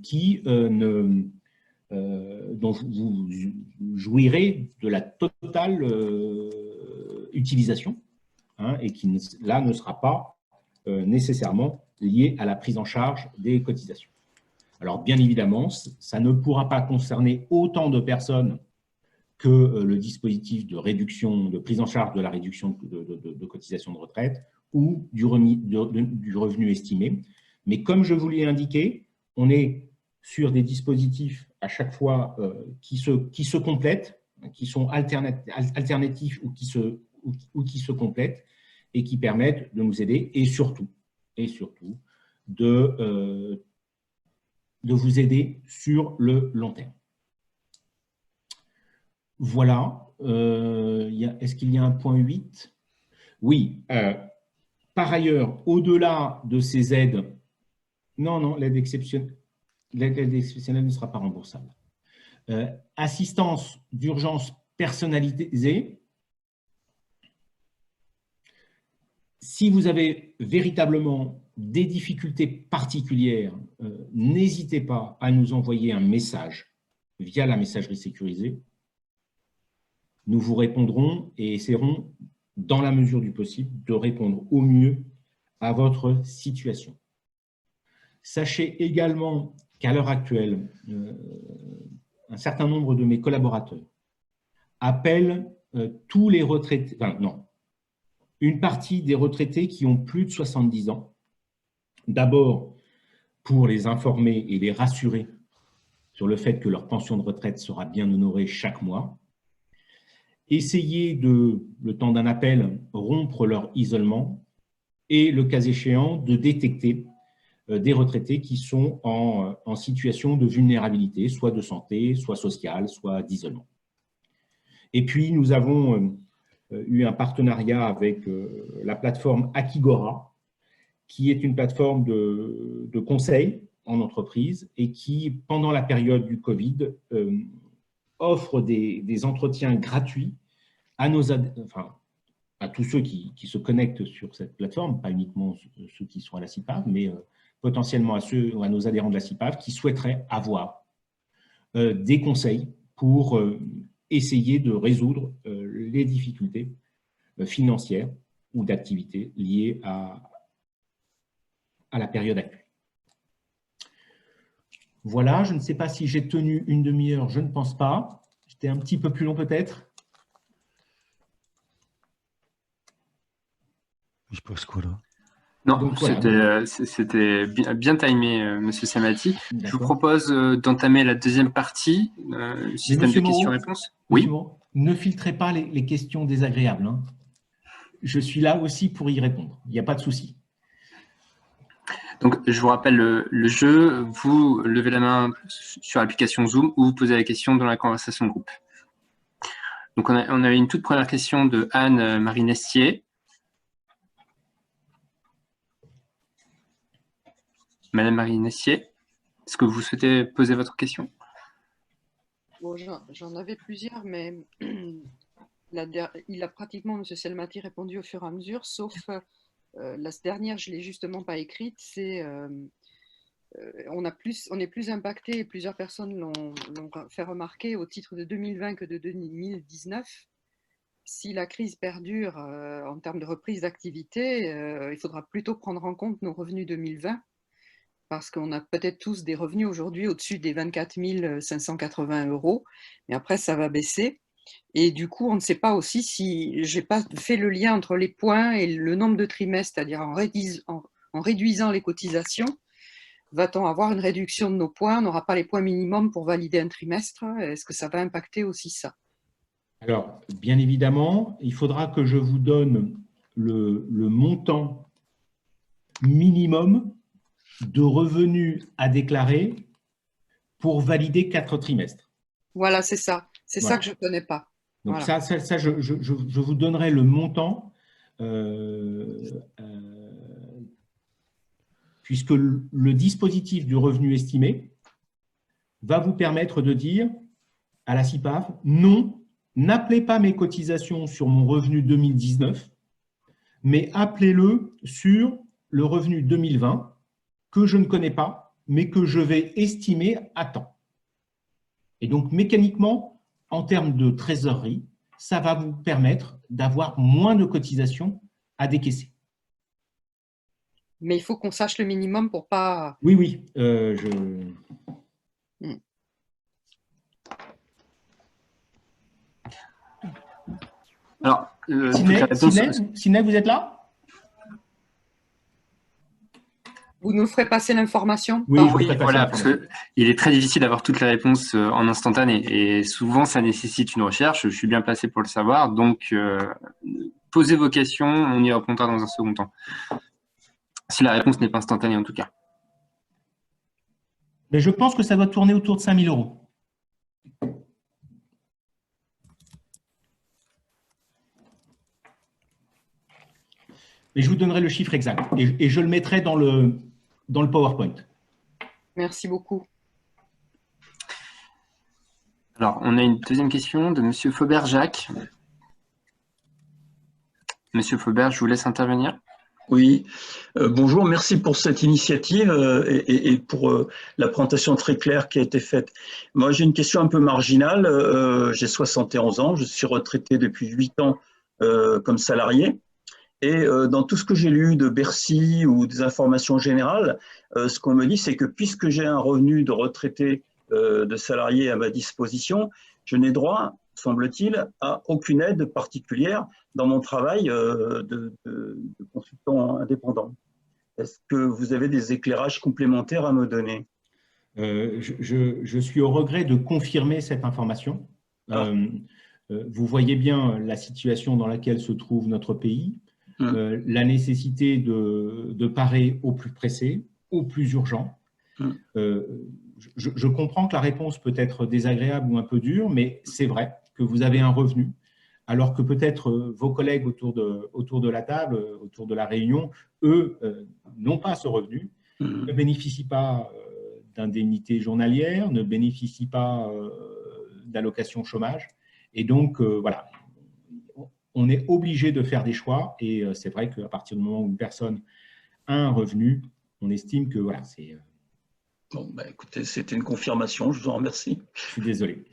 vous jouirez de la totale utilisation et qui, là, ne sera pas nécessairement liée à la prise en charge des cotisations. Alors, bien évidemment, ça ne pourra pas concerner autant de personnes que le dispositif de réduction, de prise en charge de la réduction de cotisation de retraite ou du revenu estimé. Mais comme je vous l'ai indiqué, on est sur des dispositifs à chaque fois qui se complètent, qui sont alternatifs ou qui se complètent et qui permettent de nous aider et surtout de vous aider sur le long terme. Voilà. Est-ce qu'il y a un point 8? Oui. Par ailleurs, au-delà de ces aides, non, l'aide exceptionnelle ne sera pas remboursable. Assistance d'urgence personnalisée. Si vous avez véritablement des difficultés particulières, n'hésitez pas à nous envoyer un message via la messagerie sécurisée. Nous vous répondrons et essaierons, dans la mesure du possible, de répondre au mieux à votre situation. Sachez également qu'à l'heure actuelle, un certain nombre de mes collaborateurs appellent tous les retraités, enfin non, une partie des retraités qui ont plus de 70 ans, d'abord pour les informer et les rassurer sur le fait que leur pension de retraite sera bien honorée chaque mois, essayer de, le temps d'un appel, rompre leur isolement et, le cas échéant, de détecter des retraités qui sont en situation de vulnérabilité, soit de santé, soit sociale, soit d'isolement. Et puis, nous avons eu un partenariat avec la plateforme Akigora, qui est une plateforme de conseil en entreprise et qui, pendant la période du Covid, offre des entretiens gratuits à tous ceux qui se connectent sur cette plateforme, pas uniquement ceux qui sont à la CIPAV, mais potentiellement à nos adhérents de la CIPAV qui souhaiteraient avoir des conseils pour essayer de résoudre les difficultés financières ou d'activité liées à la période actuelle. Voilà, je ne sais pas si j'ai tenu une demi-heure, je ne pense pas. J'étais un petit peu plus long peut-être. Je pose quoi là? Non, voilà. C'était bien timé, Monsieur Samati. Je vous propose d'entamer la deuxième partie, système de questions-réponses. Oui. Ne filtrez pas les questions désagréables. Hein. Je suis là aussi pour y répondre. Il n'y a pas de souci. Donc, je vous rappelle le jeu. Vous levez la main sur l'application Zoom ou vous posez la question dans la conversation de groupe. Donc, on a une toute première question de Anne-Marie Nestier. Madame Marie Nessier, est-ce que vous souhaitez poser votre question? Bon, j'en avais plusieurs, mais il a pratiquement, M. Selmati, répondu au fur et à mesure, sauf la dernière, je ne l'ai justement pas écrite, c'est on est plus impacté, et plusieurs personnes l'ont fait remarquer au titre de 2020 que de 2019. Si la crise perdure en termes de reprise d'activité, il faudra plutôt prendre en compte nos revenus 2020, parce qu'on a peut-être tous des revenus aujourd'hui au-dessus des 24 580 €, mais après ça va baisser. Et du coup, on ne sait pas aussi si, j'ai pas fait le lien entre les points et le nombre de trimestres, c'est-à-dire en réduisant les cotisations, va-t-on avoir une réduction de nos points? On n'aura pas les points minimums pour valider un trimestre. Est-ce que ça va impacter aussi ça? Alors, bien évidemment, il faudra que je vous donne le montant minimum de revenus à déclarer pour valider 4 trimestres. Voilà, c'est ça. C'est Voilà. ça que je ne connais pas. Donc Voilà. ça je vous donnerai le montant puisque le dispositif du revenu estimé va vous permettre de dire à la CIPAV, non, n'appelez pas mes cotisations sur mon revenu 2019, mais appelez-le sur le revenu 2020 que je ne connais pas, mais que je vais estimer à temps. Et donc, mécaniquement, en termes de trésorerie, ça va vous permettre d'avoir moins de cotisations à décaisser. Mais il faut qu'on sache le minimum pour pas… Oui, oui. Alors, Siné, vous êtes là? Vous nous ferez passer l'information? Oui, oui, voilà, parce qu'il est très difficile d'avoir toutes les réponses en instantané et souvent ça nécessite une recherche. Je suis bien placé pour le savoir, donc posez vos questions, on y répondra dans un second temps. Si la réponse n'est pas instantanée en tout cas. Mais je pense que ça doit tourner autour de 5 000 €. Et je vous donnerai le chiffre exact et je le mettrai dans le PowerPoint. Merci beaucoup. Alors, on a une deuxième question de M. Faubert-Jacques. Monsieur Faubert, je vous laisse intervenir. Oui, bonjour, merci pour cette initiative et pour la présentation très claire qui a été faite. Moi, j'ai une question un peu marginale. J'ai 71 ans, je suis retraité depuis 8 ans comme salarié. Et dans tout ce que j'ai lu de Bercy ou des informations générales, ce qu'on me dit, c'est que puisque j'ai un revenu de retraité de salarié à ma disposition, je n'ai droit, semble-t-il, à aucune aide particulière dans mon travail de consultant indépendant. Est-ce que vous avez des éclairages complémentaires à me donner? Je suis au regret de confirmer cette information. Vous voyez bien la situation dans laquelle se trouve notre pays, la nécessité de parer au plus pressé, au plus urgent. Je comprends que la réponse peut être désagréable ou un peu dure, mais c'est vrai que vous avez un revenu, alors que peut-être vos collègues autour de la table, autour de la réunion, eux, n'ont pas ce revenu, ne bénéficient pas d'indemnité journalière, ne bénéficient pas d'allocation chômage. Et donc, voilà, on est obligé de faire des choix. Et c'est vrai qu'à partir du moment où une personne a un revenu, on estime que voilà, c'est… Bon, bah, écoutez, c'était une confirmation, je vous en remercie. Je suis désolé.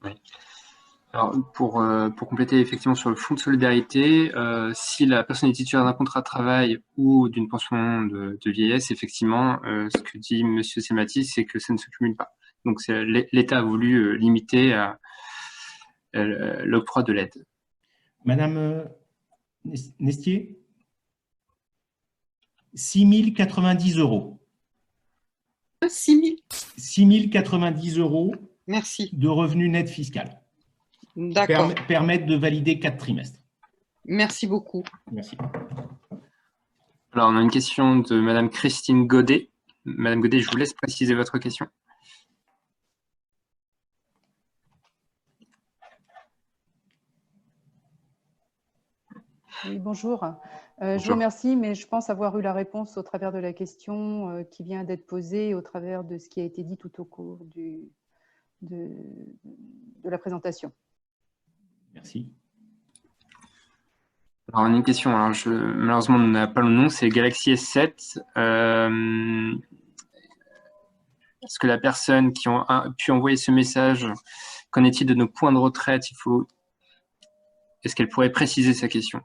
Oui. Alors, pour compléter effectivement sur le fonds de solidarité, si la personne est titulaire d'un contrat de travail ou d'une pension de vieillesse, effectivement, ce que dit M. Selmati, c'est que ça ne se cumule pas. Donc, l'État a voulu limiter l'octroi de l'aide. Madame Nestier, 6 090 €. 6 090 € Merci. De revenus nets fiscal. D'accord. Permettent de valider 4 trimestres. Merci beaucoup. Merci. Alors, on a une question de Madame Christine Godet. Madame Godet, je vous laisse préciser votre question. Oui, bonjour. Je vous remercie, mais je pense avoir eu la réponse au travers de la question qui vient d'être posée, au travers de ce qui a été dit tout au cours la présentation. Merci. Alors, on a une question. Alors, malheureusement, on n'a pas le nom. C'est Galaxy S7. Est-ce que la personne qui a pu envoyer ce message, qu'en est-il de nos points de retraite? Est-ce qu'elle pourrait préciser sa question?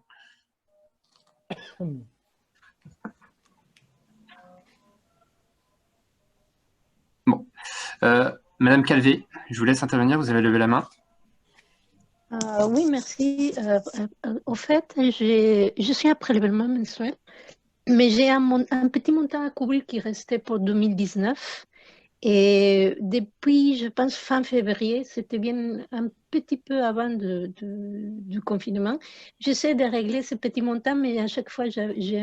Bon. Madame Calvé, je vous laisse intervenir. Vous avez levé la main. Oui, merci. Au fait, je suis à prélèvement mensuel, mais j'ai un petit montant à couvrir qui restait pour 2019. Et depuis, je pense, fin février, c'était bien un petit peu avant du confinement, j'essaie de régler ce petit montant, mais à chaque fois, j'ai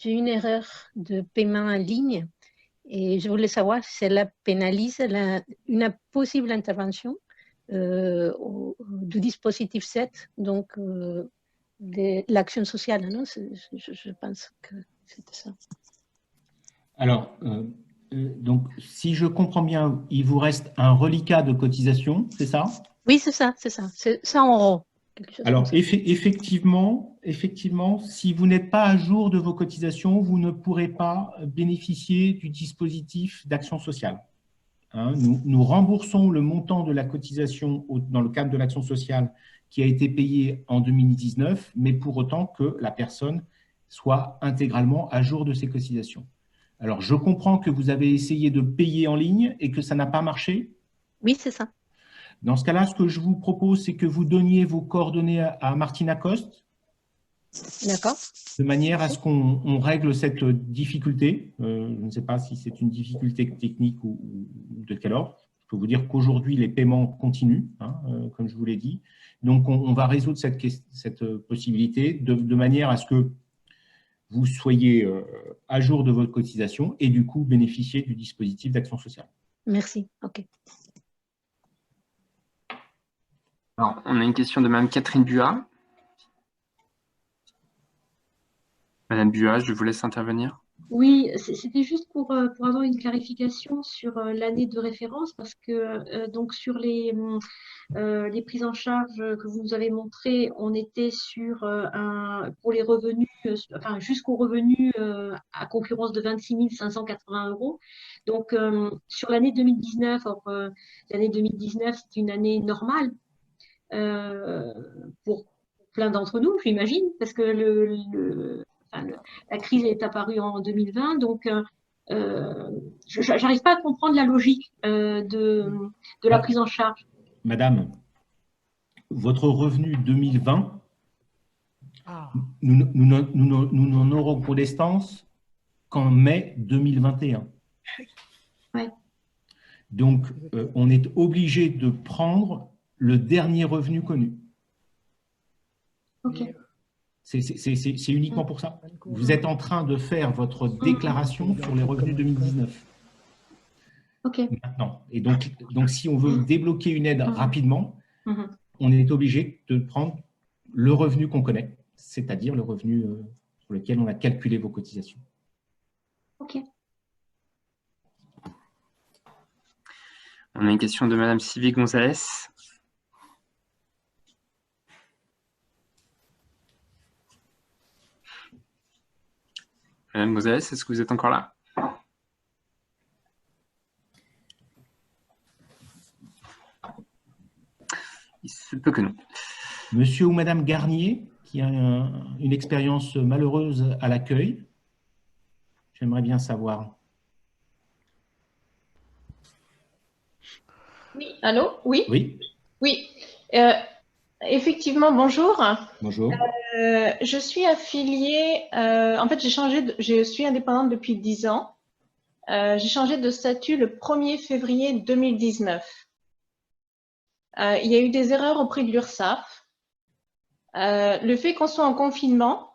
une erreur de paiement en ligne. Et je voulais savoir si cela pénalise une possible intervention du dispositif 7, donc de l'action sociale. Non, je pense que c'était ça. Alors, donc, si je comprends bien, il vous reste un reliquat de cotisation, c'est ça? Oui, c'est ça, c'est ça. C'est 100 €. Alors, effectivement, si vous n'êtes pas à jour de vos cotisations, vous ne pourrez pas bénéficier du dispositif d'action sociale. Hein, nous remboursons le montant de la cotisation dans le cadre de l'action sociale qui a été payé en 2019, mais pour autant que la personne soit intégralement à jour de ses cotisations. Alors, je comprends que vous avez essayé de payer en ligne et que ça n'a pas marché. Oui, c'est ça. Dans ce cas-là, ce que je vous propose, c'est que vous donniez vos coordonnées à Martine Acoste. D'accord. De manière à ce qu'on règle cette difficulté. Je ne sais pas si c'est une difficulté technique ou de quel ordre. Je peux vous dire qu'aujourd'hui, les paiements continuent, hein, comme je vous l'ai dit. Donc, on va résoudre cette possibilité de manière à ce que vous soyez à jour de votre cotisation et du coup bénéficier du dispositif d'action sociale. Merci. OK. Alors, on a une question de Mme Catherine Buat. Madame Buat, je vous laisse intervenir. Oui, c'était juste pour avoir une clarification sur l'année de référence, parce que donc sur les prises en charge que vous nous avez montrées, on était sur pour les revenus, enfin jusqu'au revenu à concurrence de 26 580 €. Donc sur l'année 2019, l'année 2019 c'est une année normale pour plein d'entre nous, j'imagine, parce que la crise est apparue en 2020, donc je n'arrive pas à comprendre la logique de la prise en charge. Madame, votre revenu 2020, nous n'en aurons connaissance qu'en mai 2021. Ouais. Donc, on est obligé de prendre le dernier revenu connu. Ok. C'est uniquement pour ça. Vous êtes en train de faire votre déclaration sur les revenus 2019. Ok. Maintenant. Et donc, si on veut débloquer une aide rapidement, on est obligé de prendre le revenu qu'on connaît, c'est-à-dire le revenu sur lequel on a calculé vos cotisations. Ok. On a une question de Madame Sylvie Gonzalez. Madame Gonzalez, est-ce que vous êtes encore là? Il se peut que non. Monsieur ou Madame Garnier, qui a une expérience malheureuse à l'accueil, j'aimerais bien savoir. Oui, allô? Oui? Oui. Oui. Effectivement, bonjour. Bonjour. Je suis affiliée, en fait, je suis indépendante depuis 10 ans. J'ai changé de statut le 1er février 2019. Il y a eu des erreurs auprès de l'URSSAF. Le fait qu'on soit en confinement,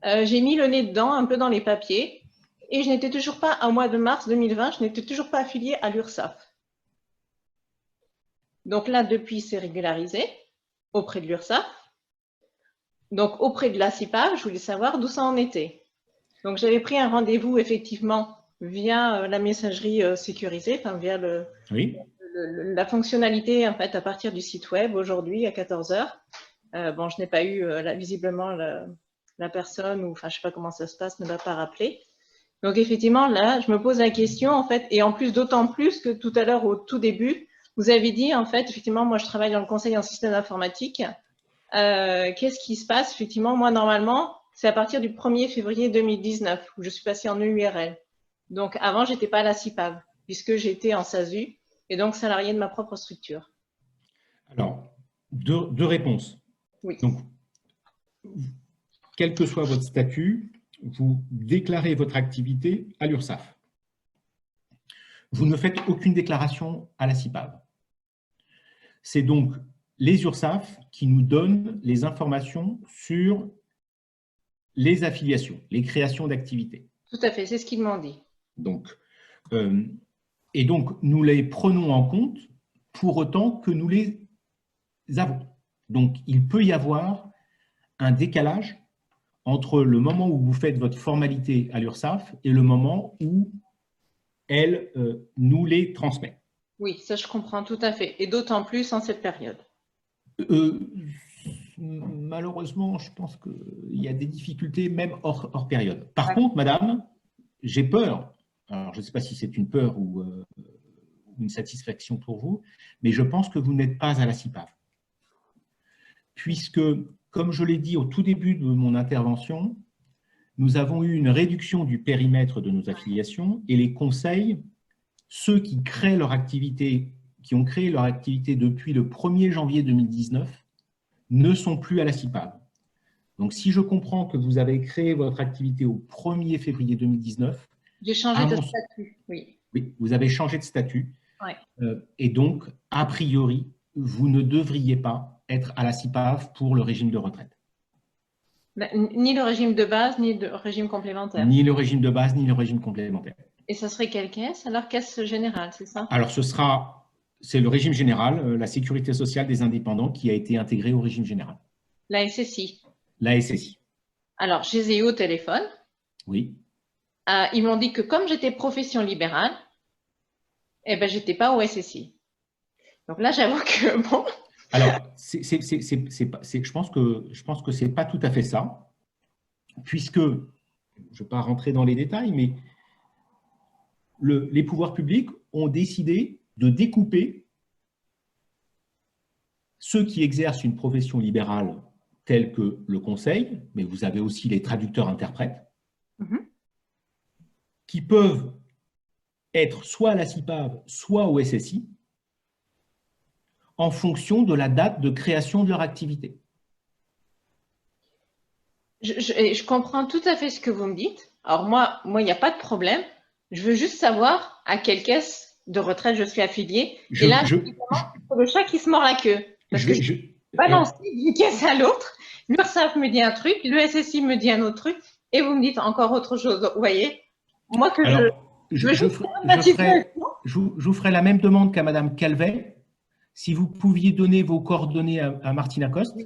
j'ai mis le nez dedans, un peu dans les papiers, et je n'étais toujours pas, au mois de mars 2020, je n'étais toujours pas affiliée à l'URSSAF. Donc là, depuis, c'est régularisé auprès de l'URSSAF. Donc, auprès de la CIPAV, je voulais savoir d'où ça en était. Donc, j'avais pris un rendez-vous, effectivement, via la messagerie sécurisée, enfin, via le la fonctionnalité en fait à partir du site web aujourd'hui à 14 h. Bon, je n'ai pas eu visiblement la personne, ou enfin je sais pas comment ça se passe, ne m'a pas rappelé. Donc effectivement là, je me pose la question en fait, et en plus d'autant plus que tout à l'heure au tout début, vous avez dit en fait effectivement moi je travaille dans le conseil en système informatique. Qu'est-ce qui se passe? Effectivement, moi normalement c'est à partir du 1er février 2019 où je suis passée en EURL. Donc avant j'étais pas à la CIPAV puisque j'étais en SASU et donc salarié de ma propre structure. Alors, deux réponses. Oui. Donc, quel que soit votre statut, vous déclarez votre activité à l'URSSAF. Vous ne faites aucune déclaration à la CIPAV. C'est donc les URSSAF qui nous donnent les informations sur les affiliations, les créations d'activités. Tout à fait, c'est ce qu'ils m'ont dit. Donc, et donc, nous les prenons en compte pour autant que nous les avons. Donc, il peut y avoir un décalage entre le moment où vous faites votre formalité à l'URSSAF et le moment où elle nous les transmet. Oui, ça je comprends tout à fait. Et d'autant plus en cette période. Malheureusement, je pense qu'il y a des difficultés même hors période. Par contre, madame, j'ai peur. Alors, je ne sais pas si c'est une peur ou une satisfaction pour vous, mais je pense que vous n'êtes pas à la CIPAV. Puisque, comme je l'ai dit au tout début de mon intervention, nous avons eu une réduction du périmètre de nos affiliations et les conseils, ceux qui créent leur activité, qui ont créé leur activité depuis le 1er janvier 2019, ne sont plus à la CIPAV. Donc, si je comprends que vous avez créé votre activité au 1er février 2019, j'ai changé de statut, oui. Oui, vous avez changé de statut. Ouais. Et donc, a priori, vous ne devriez pas être à la CIPAV pour le régime de retraite. Ni le régime de base, ni le régime complémentaire. Ni le régime de base, ni le régime complémentaire. Et ça serait quelle caisse? Alors, caisse générale, c'est ça? Alors, c'est le régime général, la sécurité sociale des indépendants qui a été intégrée au régime général. La SSI. La SSI. Alors, je les ai eu au téléphone. Oui. Ils m'ont dit que comme j'étais profession libérale, eh ben, j'étais pas au SSI. Donc là, j'avoue que bon. Alors, je pense que c'est pas tout à fait ça, puisque, je ne vais pas rentrer dans les détails, mais les pouvoirs publics ont décidé de découper ceux qui exercent une profession libérale telle que le conseil, mais vous avez aussi les traducteurs-interprètes, qui peuvent être soit à la CIPAV, soit au SSI, en fonction de la date de création de leur activité. Je comprends tout à fait ce que vous me dites. Alors moi, il n'y a pas de problème. Je veux juste savoir à quelle caisse de retraite je suis affiliée. Et là, c'est le chat qui se mord la queue. Parce que je balance d'une caisse à l'autre. L'URSSAF me dit un truc, le SSI me dit un autre truc, et vous me dites encore autre chose. Vous voyez, moi que je vous ferai la même demande qu'à Madame Calvet. Si vous pouviez donner vos coordonnées à Martine Acoste. Oui,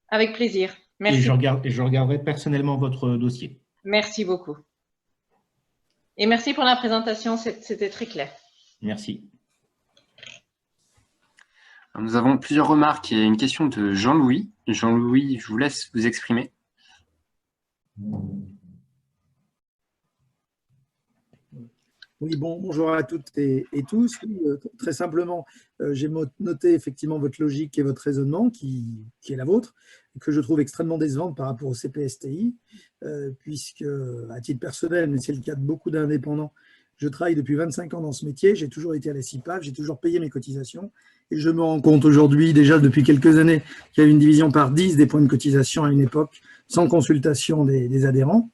avec plaisir. Merci. Et je regarderai personnellement votre dossier. Merci beaucoup. Et merci pour la présentation, c'était très clair. Merci. Nous avons plusieurs remarques et une question de Jean-Louis. Jean-Louis, je vous laisse vous exprimer. Oui, bonjour à toutes et tous. Très simplement, j'ai noté effectivement votre logique et votre raisonnement qui est la vôtre, que je trouve extrêmement décevante par rapport au CPSTI, puisque, à titre personnel, mais c'est le cas de beaucoup d'indépendants, je travaille depuis 25 ans dans ce métier, j'ai toujours été à la CIPAV, j'ai toujours payé mes cotisations, et je me rends compte aujourd'hui, déjà depuis quelques années, qu'il y a une division par 10 des points de cotisation à une époque, sans consultation des adhérents,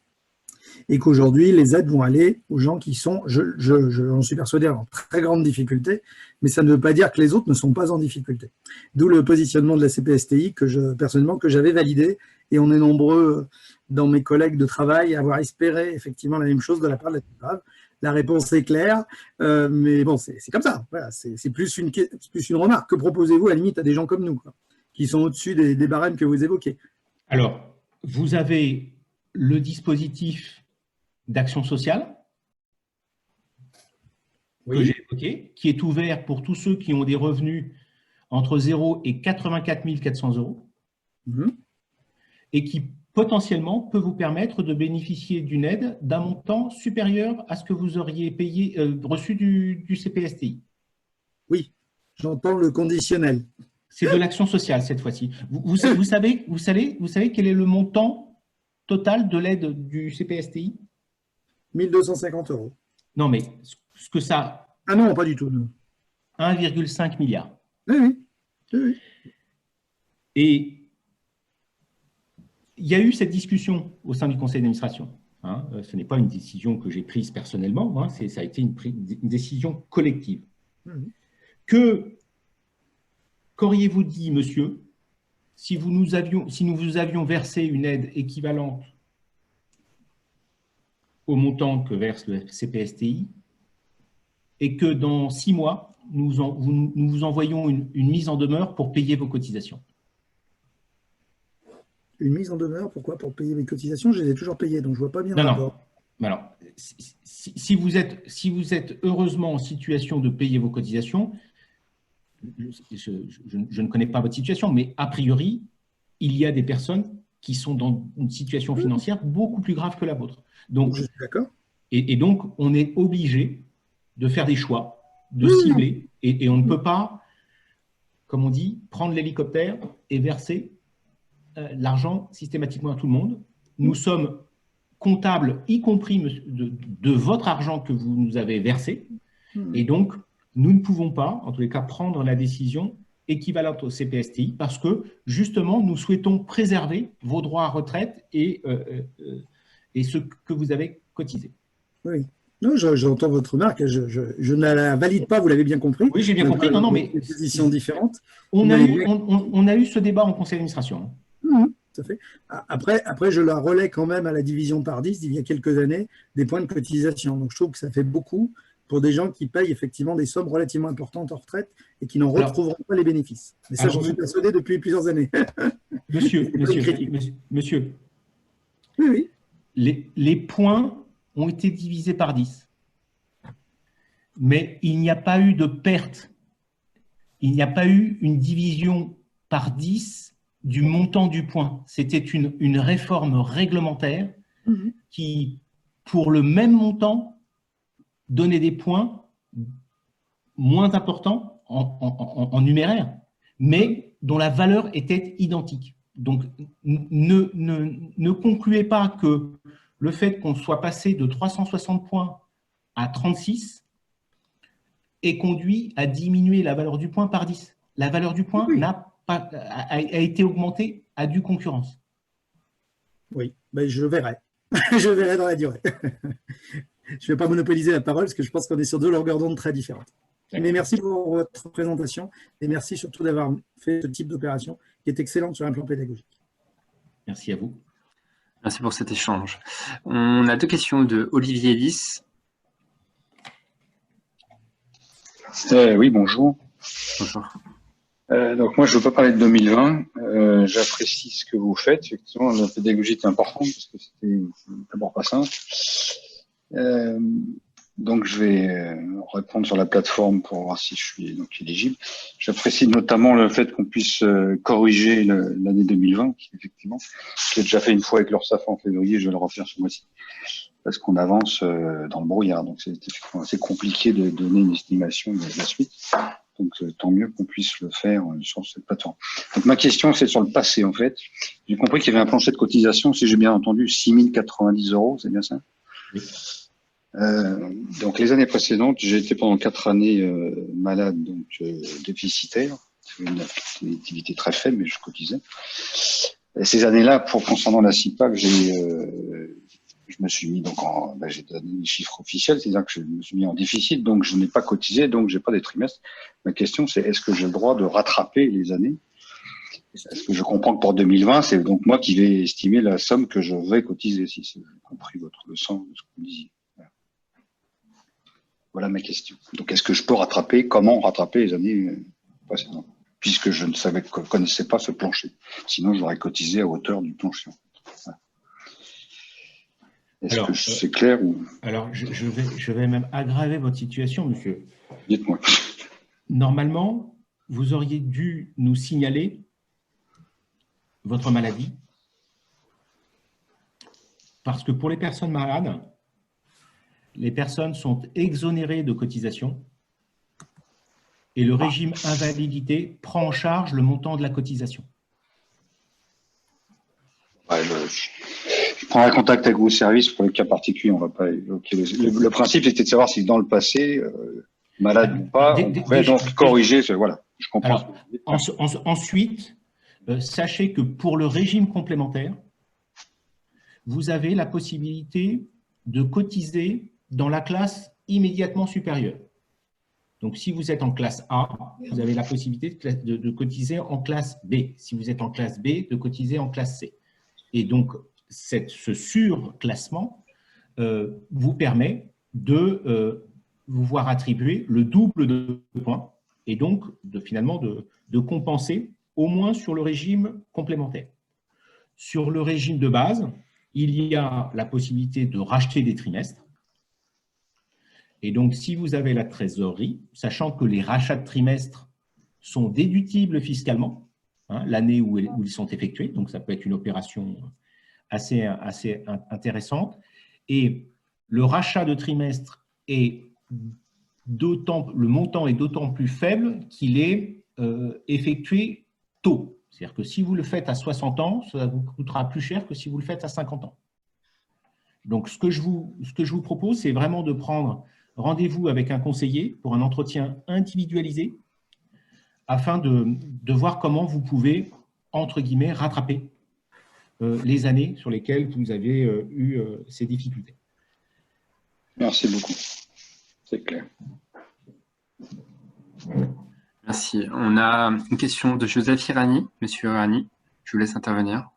et qu'aujourd'hui, les aides vont aller aux gens qui sont, j'en suis persuadé, en très grande difficulté, mais ça ne veut pas dire que les autres ne sont pas en difficulté. D'où le positionnement de la CPSTI personnellement, que j'avais validé, et on est nombreux dans mes collègues de travail à avoir espéré effectivement la même chose de la part de la CIPAV. La réponse est claire, mais bon, c'est comme ça. Voilà, c'est plus une remarque. Que proposez-vous à la limite à des gens comme nous, quoi, qui sont au-dessus des barèmes que vous évoquez? Alors, vous avez le dispositif d'action sociale que j'ai évoqué, qui est ouvert pour tous ceux qui ont des revenus entre 0 et 84 400 euros, et qui potentiellement peut vous permettre de bénéficier d'une aide d'un montant supérieur à ce que vous auriez payé, reçu du CPSTI. Oui, j'entends le conditionnel. C'est de l'action sociale cette fois-ci. Vous savez quel est le montant total de l'aide du CPSTI? 1 250 euros. Non, mais ce que ça... Ah non, pas du tout. 1,5 milliard. Oui, oui. Et il y a eu cette discussion au sein du conseil d'administration. Hein. Ce n'est pas une décision que j'ai prise personnellement, hein, ça a été une décision collective. Qu'auriez-vous dit, monsieur, si nous vous avions versé une aide équivalente au montant que verse le CPSTI et que dans 6 mois, nous vous envoyons une mise en demeure pour payer vos cotisations? Une mise en demeure, pourquoi? Pour payer mes cotisations? Je les ai toujours payées, donc je ne vois pas bien le rapport. Non. Alors, si vous êtes heureusement en situation de payer vos cotisations, je ne connais pas votre situation, mais a priori, il y a des personnes qui sont dans une situation financière beaucoup plus grave que la vôtre. Donc, je suis d'accord. Et donc, on est obligé de faire des choix, de cibler, et on ne peut pas, comme on dit, prendre l'hélicoptère et verser l'argent systématiquement à tout le monde. Nous sommes comptables, y compris de votre argent que vous nous avez versé, et donc, nous ne pouvons pas, en tous les cas, prendre la décision équivalente au CPSTI parce que, justement, nous souhaitons préserver vos droits à retraite et ce que vous avez cotisé. Oui. Non, j'entends votre remarque, je ne la valide pas, vous l'avez bien compris. Oui, j'ai bien compris. Non, mais des positions différentes. On a eu ce débat en conseil d'administration. Tout à fait. Après, je la relais quand même à la division par 10 d'il y a quelques années des points de cotisation. Donc, je trouve que ça fait beaucoup pour des gens qui payent effectivement des sommes relativement importantes en retraite et qui n'en retrouveront pas les bénéfices. Mais ça, j'en suis persuadé depuis plusieurs années. Monsieur, oui. Les points ont été divisés par 10. Mais il n'y a pas eu de perte. Il n'y a pas eu une division par 10 du montant du point. C'était une réforme réglementaire qui, pour le même montant, donnait des points moins importants en numéraire, mais dont la valeur était identique. Donc, ne concluez pas que le fait qu'on soit passé de 360 points à 36 ait conduit à diminuer la valeur du point par 10. La valeur du point a été augmentée à due concurrence. Oui, ben je verrai. Je verrai dans la durée. Je ne vais pas monopoliser la parole parce que je pense qu'on est sur 2 longueurs d'onde très différentes. Mais merci pour votre présentation et merci surtout d'avoir fait ce type d'opération qui est excellente sur un plan pédagogique. Merci à vous. Merci pour cet échange. On a 2 questions de Olivier Lys. Oui, bonjour. Bonjour. Donc moi, je ne veux pas parler de 2020. J'apprécie ce que vous faites. Effectivement, la pédagogie est importante parce que c'était d'abord pas simple. Donc je vais répondre sur la plateforme pour voir si je suis donc éligible. J'apprécie notamment le fait qu'on puisse corriger l'année 2020, qui effectivement, j'ai déjà fait une fois avec l'URSSAF en février, je vais le refaire ce mois-ci, parce qu'on avance dans le brouillard. Donc c'est effectivement assez compliqué de donner une estimation de la suite. Donc tant mieux qu'on puisse le faire sur cette plateforme. Donc ma question, c'est sur le passé en fait. J'ai compris qu'il y avait un plancher de cotisation, si j'ai bien entendu, 6 090 €, c'est bien ça? Oui. Donc les années précédentes, j'ai été pendant 4 années malade, donc déficitaire, une activité très faible, mais je cotisais. Et ces années-là, concernant la CIPAV, je me suis mis donc j'ai donné les chiffres officiels, c'est-à-dire que je me suis mis en déficit, donc je n'ai pas cotisé, donc j'ai pas des trimestres. Ma question, c'est est-ce que j'ai le droit de rattraper les années? Est-ce que je comprends que pour 2020, c'est donc moi qui vais estimer la somme que je vais cotiser, si j'ai compris votre leçon de ce que vous disiez. Voilà ma question. Donc, est-ce que je peux rattraper, comment rattraper les années précédentes, puisque je ne connaissais pas ce plancher. Sinon, j'aurais cotisé à hauteur du plancher. Voilà. Est-ce que c'est clair ou... Alors, je vais même aggraver votre situation, monsieur. Dites-moi. Normalement, vous auriez dû nous signaler votre maladie, parce que pour les personnes malades, les personnes sont exonérées de cotisation et le régime invalidité prend en charge le montant de la cotisation. Ouais, je prendrai contact avec vos services pour les cas particuliers. On va pas évoquer le principe, c'était de savoir si dans le passé, malade ou pas, on pouvait donc corriger. Voilà, je comprends. Alors, ensuite, sachez que pour le régime complémentaire, vous avez la possibilité de cotiser dans la classe immédiatement supérieure. Donc, si vous êtes en classe A, vous avez la possibilité de cotiser en classe B. Si vous êtes en classe B, de cotiser en classe C. Et donc, ce surclassement vous permet de vous voir attribuer le double de points et donc finalement de compenser au moins sur le régime complémentaire. Sur le régime de base, il y a la possibilité de racheter des trimestres. Et donc, si vous avez la trésorerie, sachant que les rachats de trimestres sont déductibles fiscalement, hein, l'année où ils sont effectués, donc ça peut être une opération assez intéressante. Et le rachat de trimestre est le montant est d'autant plus faible qu'il est effectué tôt. C'est-à-dire que si vous le faites à 60 ans, ça vous coûtera plus cher que si vous le faites à 50 ans. Donc, ce que je vous propose, c'est vraiment de prendre rendez-vous avec un conseiller pour un entretien individualisé afin de voir comment vous pouvez, entre guillemets, rattraper les années sur lesquelles vous avez eu ces difficultés. Merci beaucoup. C'est clair. Merci. On a une question de Joseph Irani. Monsieur Irani, je vous laisse intervenir.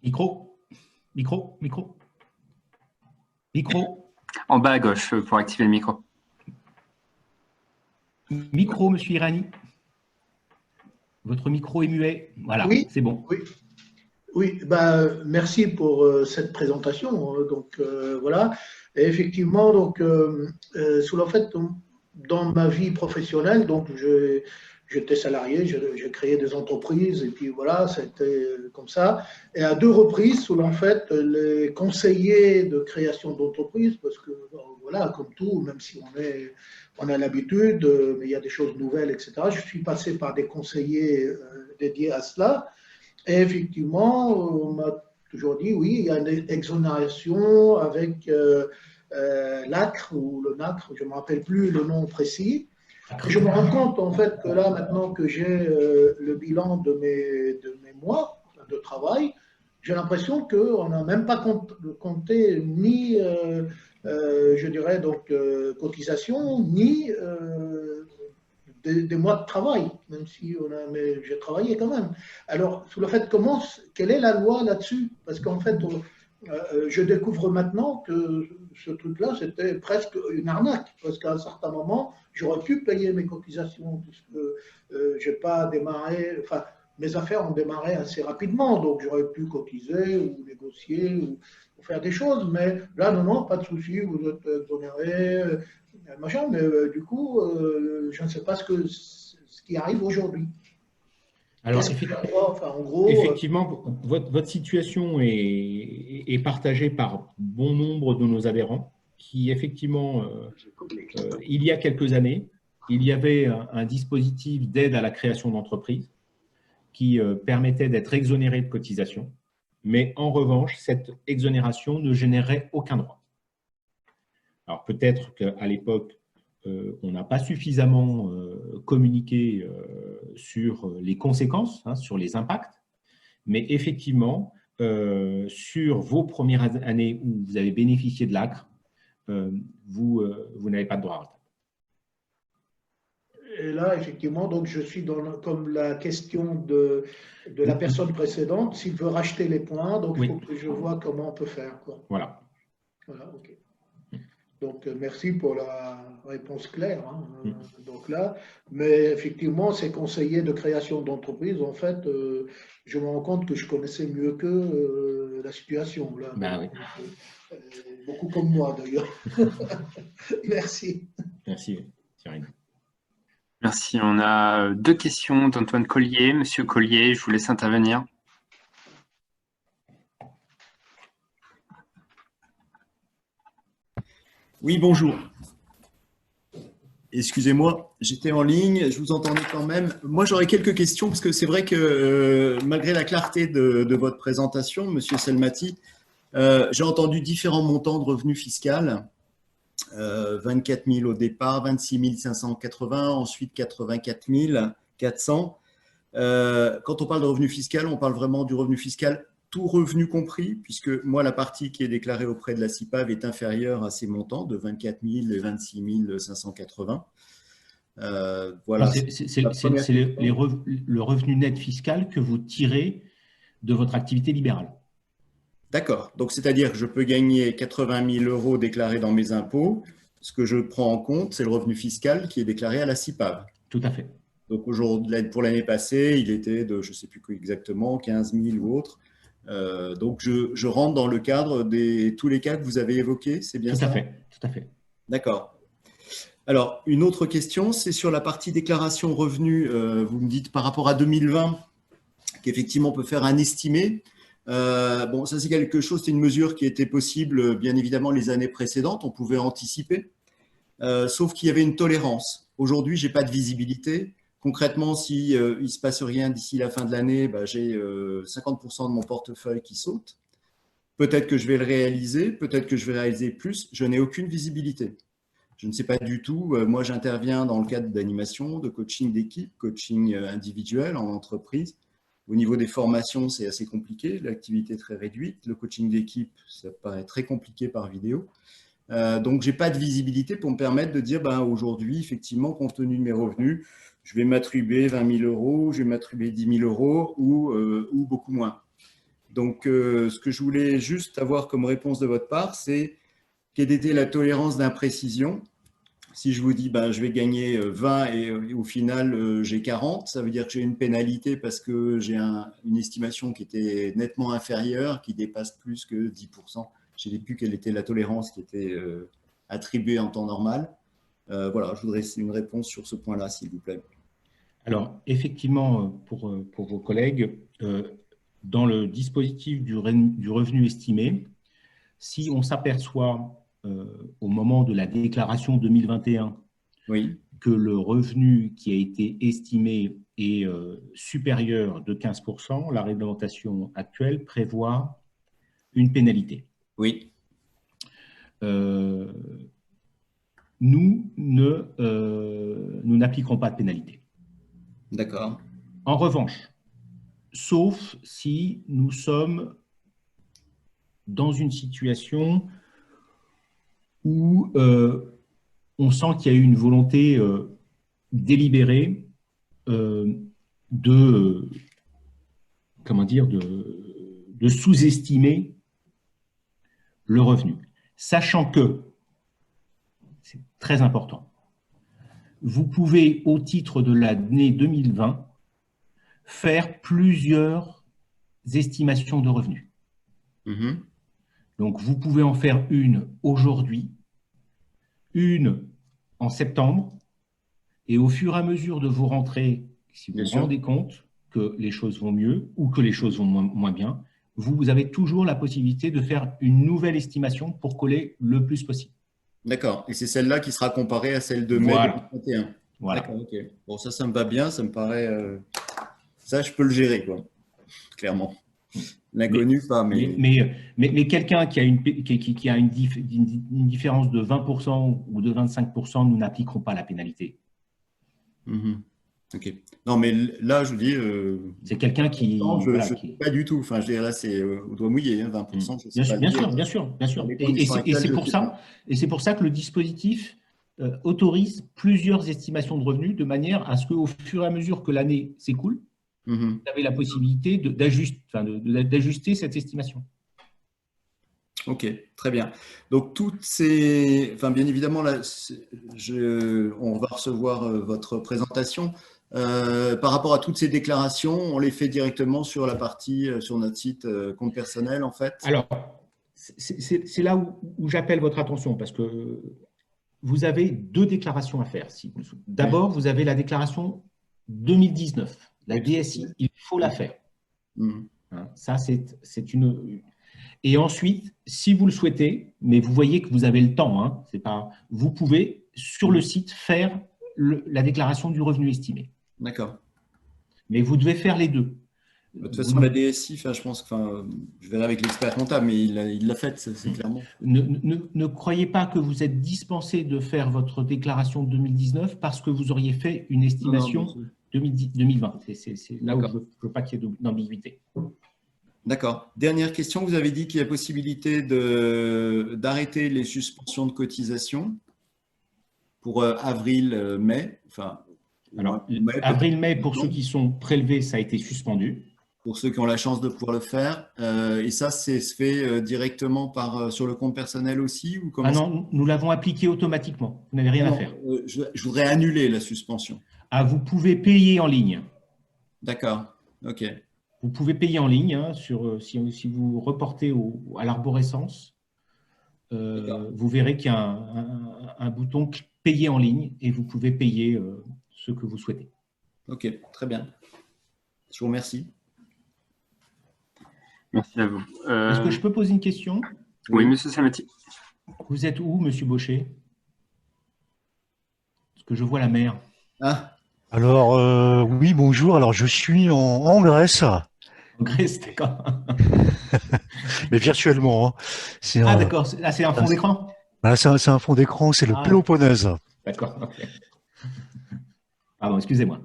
Micro. En bas à gauche pour activer le micro. Micro, monsieur Irani. Votre micro est muet. Voilà, oui, c'est bon. Oui, merci pour cette présentation. Donc, voilà. Et effectivement, donc, sous le fait, dans ma vie professionnelle, donc j'étais salarié, j'ai créé des entreprises et puis voilà, c'était comme ça. Et à 2 reprises, sous le fait, les conseillers de création d'entreprise, parce que voilà, comme tout, même si on a l'habitude, mais il y a des choses nouvelles, etc. Je suis passé par des conseillers dédiés à cela. Et effectivement, on m'a toujours dit, oui, il y a une exonération avec l'ACRE ou le NACRE, je ne me rappelle plus le nom précis. Et je me rends compte en fait que là, maintenant que j'ai le bilan de mes mois de travail, j'ai l'impression qu'on n'a même pas compté ni, je dirais, donc, cotisation, ni des mois de travail, même si mais j'ai travaillé quand même. Alors, sous le fait, quelle est la loi là-dessus? Parce qu'en fait, je découvre maintenant que ce truc-là, c'était presque une arnaque, parce qu'à un certain moment, j'aurais pu payer mes cotisations, puisque j'ai pas démarré, enfin, mes affaires ont démarré assez rapidement, donc j'aurais pu cotiser ou négocier ou faire des choses, mais là, non, pas de souci, vous êtes exonéré, machin, mais du coup, je ne sais pas ce qui arrive aujourd'hui. Alors, effectivement, votre situation est partagée par bon nombre de nos adhérents qui, effectivement, il y a quelques années, il y avait un dispositif d'aide à la création d'entreprises qui permettait d'être exonéré de cotisation, mais en revanche, cette exonération ne générait aucun droit. Alors, peut-être qu'à l'époque, on n'a pas suffisamment communiqué sur les conséquences, hein, sur les impacts, mais effectivement, sur vos premières années où vous avez bénéficié de l'ACRE, vous n'avez pas de droit à retraite. Et là, effectivement, donc je suis comme la question de la personne précédente, s'il veut racheter les points, donc il faut que je vois comment on peut faire, quoi. Voilà. Voilà, ok. Donc, merci pour la réponse claire. Donc là, mais effectivement, ces conseillers de création d'entreprise, en fait, je me rends compte que je connaissais mieux que la situation. Là. Ben oui. Beaucoup comme moi, d'ailleurs. Merci. Merci, Thierry. Merci. On a 2 questions d'Antoine Collier. Monsieur Collier, je vous laisse intervenir. Oui, bonjour. Excusez-moi, j'étais en ligne, je vous entendais quand même. Moi, j'aurais quelques questions parce que c'est vrai que malgré la clarté de votre présentation, Monsieur Selmati, j'ai entendu différents montants de revenus fiscal. 24 000 au départ, 26 580, ensuite 84 400. Quand on parle de revenu fiscal, on parle vraiment du revenu fiscal tout revenu compris, puisque moi, la partie qui est déclarée auprès de la CIPAV est inférieure à ces montants de 24 000 et 26 580. Voilà. C'est le revenu net fiscal que vous tirez de votre activité libérale. D'accord. Donc, c'est-à-dire que je peux gagner 80 000 euros déclarés dans mes impôts. Ce que je prends en compte, c'est le revenu fiscal qui est déclaré à la CIPAV. Tout à fait. Donc, aujourd'hui, pour l'année passée, il était de, je ne sais plus exactement, 15 000 ou autre. Donc, je rentre dans le cadre de tous les cas que vous avez évoqués, c'est bien ça? Tout à fait. D'accord. Alors, une autre question, c'est sur la partie déclaration revenus. Vous me dites par rapport à 2020 qu'effectivement, on peut faire un estimé. Bon, ça c'est quelque chose, c'est une mesure qui était possible, bien évidemment, les années précédentes, on pouvait anticiper, sauf qu'il y avait une tolérance. Aujourd'hui, je n'ai pas de visibilité. Concrètement, si il ne se passe rien d'ici la fin de l'année, bah, j'ai 50% de mon portefeuille qui saute. Peut-être que je vais le réaliser, peut-être que je vais réaliser plus. Je n'ai aucune visibilité. Je ne sais pas du tout. Moi, j'interviens dans le cadre d'animation, de coaching d'équipe, coaching individuel en entreprise. Au niveau des formations, c'est assez compliqué. L'activité est très réduite. Le coaching d'équipe, ça paraît très compliqué par vidéo. Donc, je n'ai pas de visibilité pour me permettre de dire ben, aujourd'hui, effectivement, compte tenu de mes revenus, je vais m'attribuer 20 000 euros, je vais m'attribuer 10 000 euros ou beaucoup moins. Donc, ce que je voulais juste avoir comme réponse de votre part, c'est quelle était la tolérance d'imprécision. Si je vous dis ben, je vais gagner 20 et au final j'ai 40, ça veut dire que j'ai une pénalité parce que j'ai une estimation qui était nettement inférieure, qui dépasse plus que 10%. Je ne sais plus quelle était la tolérance qui était attribuée en temps normal. Voilà, je voudrais une réponse sur ce point-là, s'il vous plaît. Alors, effectivement, pour vos collègues, dans le dispositif du revenu estimé, si on s'aperçoit au moment de la déclaration 2021 oui, que le revenu qui a été estimé est supérieur de 15%, la réglementation actuelle prévoit une pénalité. Oui. Nous n'appliquerons pas de pénalité. D'accord. En revanche, sauf si nous sommes dans une situation où on sent qu'il y a eu une volonté délibérée de sous-estimer le revenu. Sachant que, c'est très important, vous pouvez, au titre de l'année 2020, faire plusieurs estimations de revenus. Mmh. Donc, vous pouvez en faire une aujourd'hui, une en septembre, et au fur et à mesure de vos rentrées, si vous vous rendez compte que les choses vont mieux ou que les choses vont moins bien, vous avez toujours la possibilité de faire une nouvelle estimation pour coller le plus possible. D'accord. Et c'est celle-là qui sera comparée à celle de mai 2021. Voilà. D'accord, ok. Bon, ça me va bien, ça me paraît… Ça, je peux le gérer, quoi. Clairement. L'inconnu, pas, mais… Mais quelqu'un qui a une différence de 20% ou de 25%, nous n'appliquerons pas la pénalité. Mmh. Ok. Non, mais là, je vous dis… c'est quelqu'un qui… Je ne sais pas du tout. Enfin, je dirais là, c'est au doigt mouillé, hein, 20%. Bien sûr. Et c'est pour ça que le dispositif autorise plusieurs estimations de revenus de manière à ce qu'au fur et à mesure que l'année s'écoule, vous avez la possibilité d'ajuster cette estimation. Ok, très bien. Donc, toutes ces… Enfin, bien évidemment, là, on va recevoir votre présentation. Par rapport à toutes ces déclarations, on les fait directement sur la partie, sur notre site compte personnel, en fait. Alors, c'est là où j'appelle votre attention, parce que vous avez deux déclarations à faire. D'abord, vous avez la déclaration 2019, la DSI, il faut la faire. Hein, ça, c'est une… Et ensuite, si vous le souhaitez, mais vous voyez que vous avez le temps, hein, vous pouvez, sur le site, faire la déclaration du revenu estimé. D'accord. Mais vous devez faire les deux. De toute façon, la DSI, je pense, je verrai avec l'expert comptable, mais il l'a fait, c'est clairement. Ne croyez pas que vous êtes dispensé de faire votre déclaration 2019 parce que vous auriez fait une estimation 2020. C'est là où je ne veux pas qu'il y ait d'ambiguïté. D'accord. Dernière question, vous avez dit qu'il y a possibilité d'arrêter les suspensions de cotisation pour avril-mai. Alors, avril-mai, pour ceux qui sont prélevés, ça a été suspendu. Pour ceux qui ont la chance de pouvoir le faire. Et ça, se fait directement sur le compte personnel aussi ou comment non, nous l'avons appliqué automatiquement. Vous n'avez rien à faire. Je voudrais annuler la suspension. Ah, vous pouvez payer en ligne. D'accord. OK. Vous pouvez payer en ligne hein, si vous reportez à l'arborescence. Vous verrez qu'il y a un bouton « Payer en ligne » et vous pouvez payer ce que vous souhaitez. Ok, très bien. Je vous remercie. Merci à vous. Est-ce que je peux poser une question? Oui, monsieur Salmati. Vous êtes où, monsieur Baucher? Parce que je vois la mer. Ah. Alors, oui, bonjour. Alors, je suis en Grèce. En Grèce, d'accord. Mais virtuellement. Hein. Ah, d'accord. C'est un fond d'écran? C'est un fond d'écran, c'est le Péloponnèse. D'accord. Okay. Pardon, excusez-moi.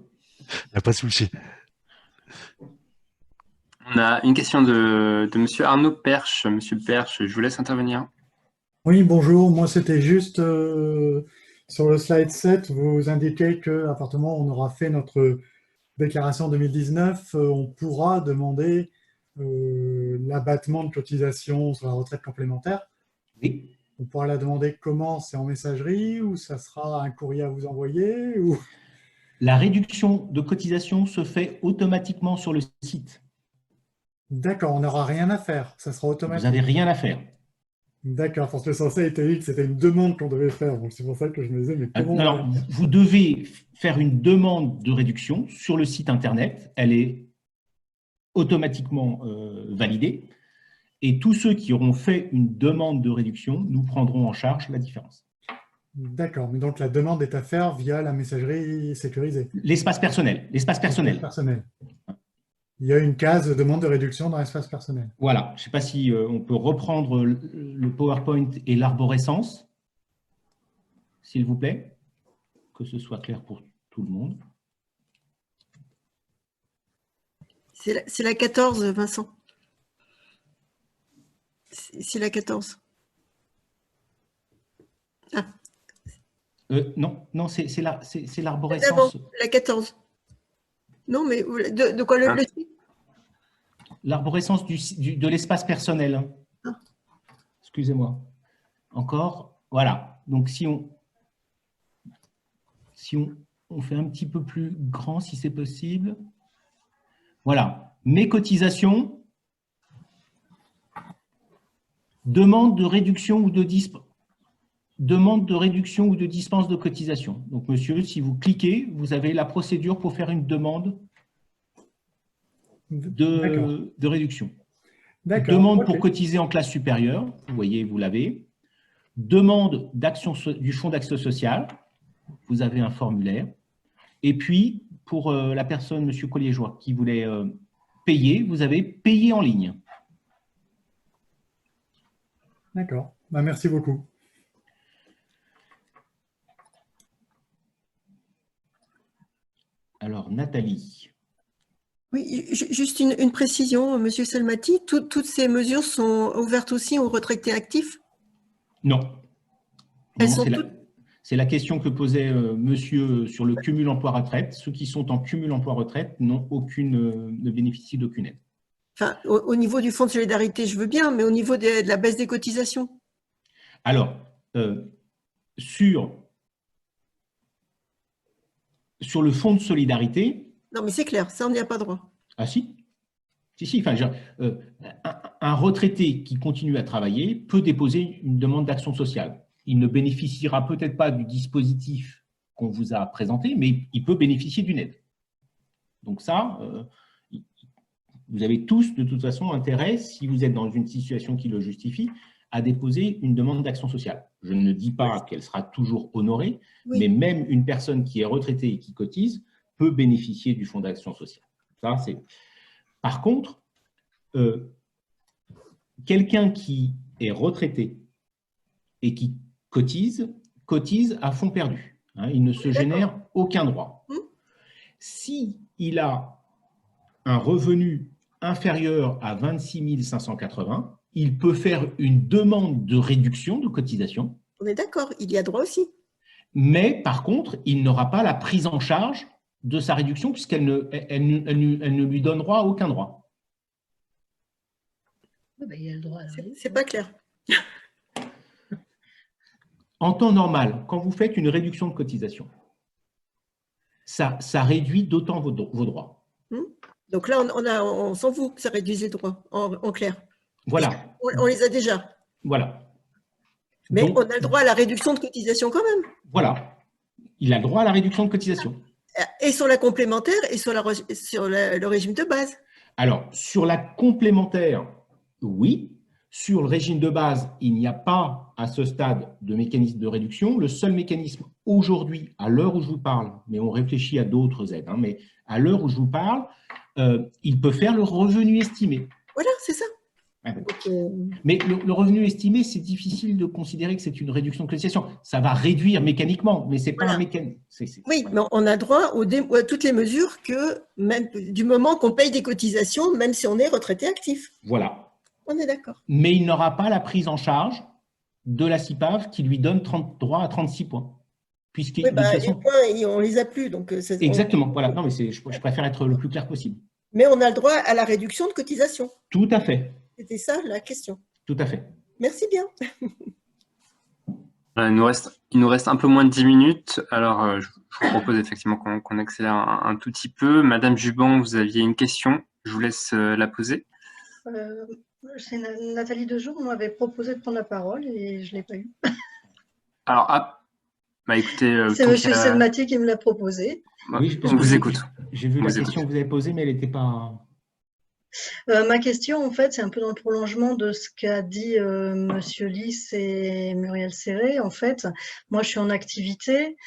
Il n'y a pas de souci. On a une question de monsieur Arnaud Perche. Monsieur Perche, je vous laisse intervenir. Oui, bonjour. Moi, c'était juste sur le slide 7, vous indiquez qu'à partir du moment où on aura fait notre déclaration 2019, on pourra demander l'abattement de cotisation sur la retraite complémentaire. Oui. On pourra la demander comment? C'est en messagerie ou ça sera un courrier à vous envoyer ou... La réduction de cotisation se fait automatiquement sur le site. D'accord, on n'aura rien à faire, ça sera automatique. Vous n'avez rien à faire. D'accord, parce que censé était dit que c'était une demande qu'on devait faire, donc c'est pour ça que je me disais, mais comment... Alors, vous devez faire une demande de réduction sur le site internet, elle est automatiquement validée, et tous ceux qui auront fait une demande de réduction, nous prendrons en charge la différence. D'accord, mais donc la demande est à faire via la messagerie sécurisée. L'espace personnel. L'espace personnel. Il y a une case de demande de réduction dans l'espace personnel. Voilà, je ne sais pas si on peut reprendre le PowerPoint et l'arborescence, s'il vous plaît, que ce soit clair pour tout le monde. C'est la 14, Vincent. C'est la 14. Ah. Non, c'est l'arborescence. La 14. Non, mais de quoi le site? L'arborescence de l'espace personnel. Ah. Excusez-moi. Encore, voilà. Donc, si on fait un petit peu plus grand, si c'est possible. Voilà. Mes cotisations, demande de réduction ou de dispense de cotisation. Donc, monsieur, si vous cliquez, vous avez la procédure pour faire une demande de réduction. Demande pour cotiser en classe supérieure, vous voyez, vous l'avez. Demande du fonds d'action sociale, vous avez un formulaire. Et puis, pour la personne, monsieur Collier-Joie, qui voulait payer, vous avez payé en ligne. D'accord, merci beaucoup. Alors, Nathalie. Oui, juste une précision, monsieur Salmati. Toutes ces mesures sont ouvertes aussi aux retraités actifs? Non. Non, c'est la question que posait monsieur sur le cumul emploi-retraite. Ceux qui sont en cumul emploi-retraite ne bénéficient d'aucune aide. Enfin, au niveau du fonds de solidarité, je veux bien, mais au niveau de la baisse des cotisations. Alors, sur le fonds de solidarité… Non, mais c'est clair, ça, on n'y a pas droit. Ah si, si, enfin, un retraité qui continue à travailler peut déposer une demande d'action sociale. Il ne bénéficiera peut-être pas du dispositif qu'on vous a présenté, mais il peut bénéficier d'une aide. Donc ça, vous avez tous, de toute façon, intérêt, si vous êtes dans une situation qui le justifie, à déposer une demande d'action sociale. Je ne dis pas qu'elle sera toujours honorée, mais même une personne qui est retraitée et qui cotise peut bénéficier du fonds d'action sociale. Ça, c'est… Par contre, quelqu'un qui est retraité et qui cotise à fonds perdu. Hein, il ne se génère aucun droit. S'il a un revenu inférieur à 26 580, il peut faire une demande de réduction de cotisation. On est d'accord, il y a droit aussi. Mais par contre, il n'aura pas la prise en charge de sa réduction puisqu'elle ne lui donne droit à aucun droit. C'est pas clair. En temps normal, quand vous faites une réduction de cotisation, ça réduit d'autant vos droits. Donc là, on s'en fout que ça réduise les droits, en clair. Voilà. On les a déjà. Voilà. Mais donc, on a le droit à la réduction de cotisation quand même. Voilà. Il a le droit à la réduction de cotisation. Et sur la complémentaire et sur le régime de base. Alors, sur la complémentaire, oui. Sur le régime de base, il n'y a pas à ce stade de mécanisme de réduction. Le seul mécanisme aujourd'hui, à l'heure où je vous parle, mais on réfléchit à d'autres aides, hein, mais à l'heure où je vous parle, il peut faire le revenu estimé. Voilà, c'est ça. Mais le revenu estimé, c'est difficile de considérer que c'est une réduction de cotisation. Ça va réduire mécaniquement, mais ce n'est pas un mécanisme. Oui, mais on a droit à toutes les mesures que, même du moment qu'on paye des cotisations, même si on est retraité actif. Voilà. On est d'accord. Mais il n'aura pas la prise en charge de la CIPAV qui lui donne droit à 36 points. Oui, les points, on ne les a plus. Donc exactement. Voilà. Non, mais je préfère être le plus clair possible. Mais on a le droit à la réduction de cotisation. Tout à fait. C'était ça la question. Tout à fait. Merci bien. Il nous reste un peu moins de 10 minutes. Alors, je vous propose effectivement qu'on accélère un tout petit peu. Madame Juban, vous aviez une question. Je vous laisse la poser. C'est Nathalie Dejour, on m'avait proposé de prendre la parole et je ne l'ai pas eu. Alors, écoutez… c'est M. Selmati qui me l'a proposé. Oui, on vous écoute. J'ai vu la question que vous avez posée, mais elle n'était pas… Ma question, en fait, c'est un peu dans le prolongement de ce qu'a dit M. Lys et Muriel Serré. En fait, moi, je suis en activité,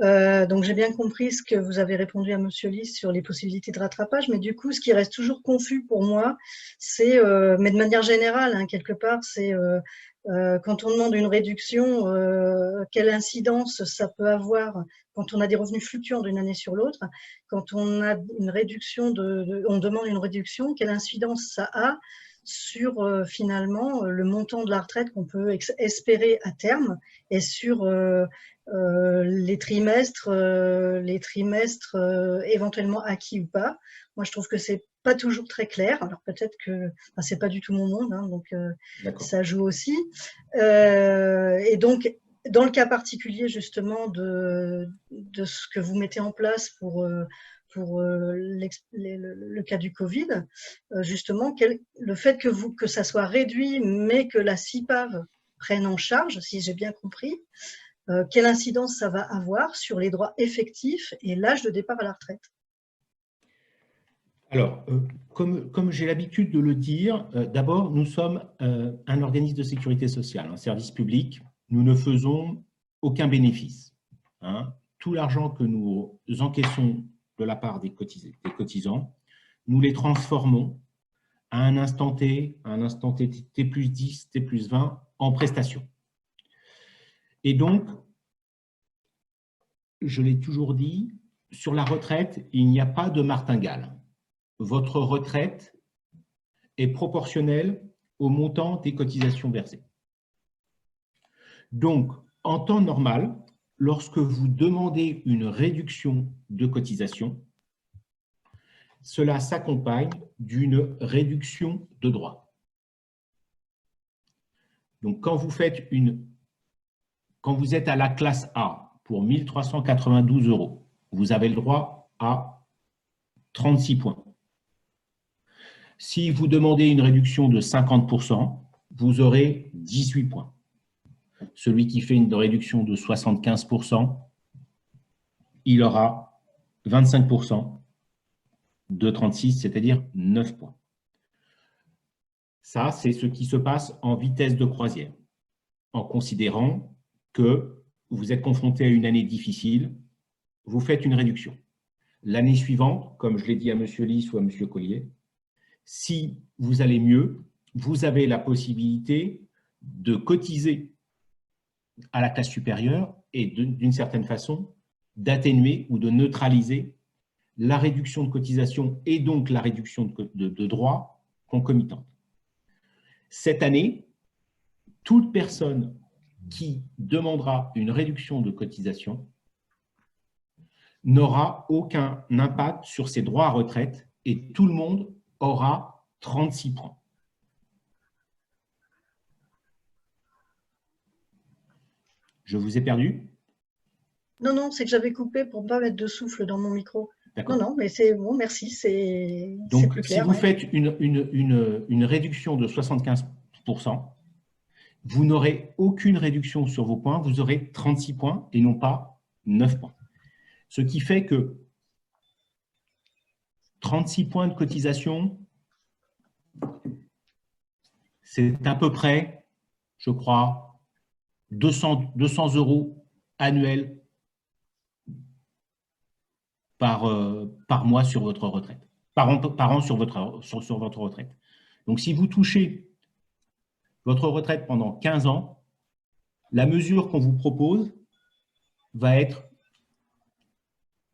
donc j'ai bien compris ce que vous avez répondu à M. Lys sur les possibilités de rattrapage, mais du coup, ce qui reste toujours confus pour moi, c'est, mais de manière générale, hein, quelque part, c'est quand on demande une réduction, quelle incidence ça peut avoir quand on a des revenus fluctuants d'une année sur l'autre, quand on a une réduction on demande une réduction, quelle incidence ça a sur finalement le montant de la retraite qu'on peut espérer à terme et sur les trimestres éventuellement acquis ou pas. Moi, je trouve que c'est pas toujours très clair. Alors peut-être que c'est pas du tout mon monde, hein, donc ça joue aussi. Et donc, dans le cas particulier justement de ce que vous mettez en place pour le cas du Covid, justement, le fait que ça soit réduit, mais que la CIPAV prenne en charge, si j'ai bien compris, quelle incidence ça va avoir sur les droits effectifs et l'âge de départ à la retraite? Alors, comme j'ai l'habitude de le dire, d'abord, nous sommes un organisme de sécurité sociale, un service public. Nous ne faisons aucun bénéfice. Hein. Tout l'argent que nous encaissons de la part des cotisants, nous les transformons à un instant T, T plus 10, T plus 20, en prestations. Et donc, je l'ai toujours dit, sur la retraite, il n'y a pas de martingale. Votre retraite est proportionnelle au montant des cotisations versées. Donc, en temps normal, lorsque vous demandez une réduction de cotisation, cela s'accompagne d'une réduction de droits. Donc, quand vous êtes à la classe A pour 1 392 €, vous avez le droit à 36 points. Si vous demandez une réduction de 50%, vous aurez 18 points. Celui qui fait une réduction de 75%, il aura 25% de 36, c'est-à-dire 9 points. Ça, c'est ce qui se passe en vitesse de croisière, en considérant que vous êtes confronté à une année difficile, vous faites une réduction. L'année suivante, comme je l'ai dit à M. Lys ou à M. Collier, si vous allez mieux, vous avez la possibilité de cotiser à la classe supérieure et d'une certaine façon d'atténuer ou de neutraliser la réduction de cotisation et donc la réduction de droits concomitante. Cette année, toute personne qui demandera une réduction de cotisation n'aura aucun impact sur ses droits à retraite et tout le monde aura 36 points. Je vous ai perdu? Non, non, c'est que j'avais coupé pour ne pas mettre de souffle dans mon micro. Non, non, mais c'est bon, merci, c'est Donc, plus clair. si vous faites une réduction de 75%, vous n'aurez aucune réduction sur vos points, vous aurez 36 points et non pas 9 points. Ce qui fait que 36 points de cotisation, c'est à peu près, je crois, 200 € annuels par mois sur votre retraite, par an sur votre retraite. Donc, si vous touchez votre retraite pendant 15 ans, la mesure qu'on vous propose va être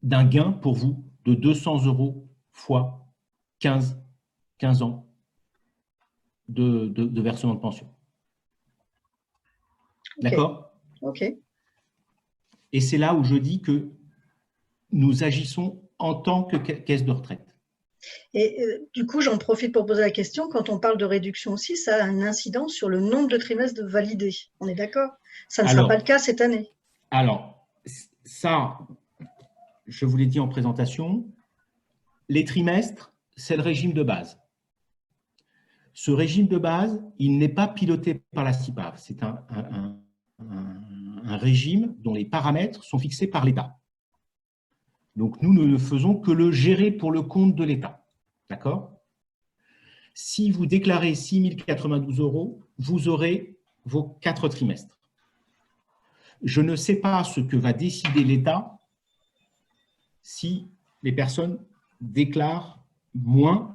d'un gain pour vous de 200 € fois 15 ans de versement de pension. Okay. D'accord? Ok. Et c'est là où je dis que nous agissons en tant que caisse de retraite. Et du coup, j'en profite pour poser la question, quand on parle de réduction aussi, ça a un incidence sur le nombre de trimestres validés. On est d'accord? Ça ne sera pas le cas cette année. Alors, ça, je vous l'ai dit en présentation, les trimestres, c'est le régime de base. Ce régime de base, il n'est pas piloté par la CIPAV. C'est un régime dont les paramètres sont fixés par l'État. Donc, nous ne faisons que le gérer pour le compte de l'État. D'accord? Si vous déclarez 6 092 €, vous aurez vos 4 trimestres. Je ne sais pas ce que va décider l'État si les personnes déclarent moins.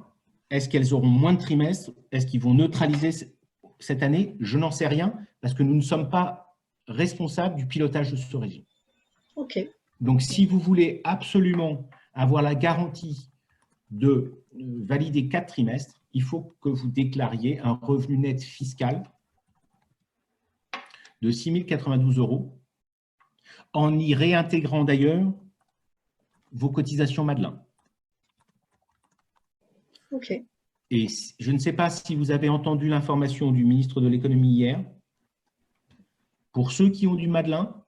Est-ce qu'elles auront moins de trimestres? Est-ce qu'ils vont neutraliser cette année? Je n'en sais rien parce que nous ne sommes pas responsables du pilotage de ce régime. Ok. Donc, si vous voulez absolument avoir la garantie de valider 4 trimestres, il faut que vous déclariez un revenu net fiscal de 6 092 € en y réintégrant d'ailleurs vos cotisations Madelin. Ok. Et je ne sais pas si vous avez entendu l'information du ministre de l'économie hier. Pour ceux qui ont du Madelin,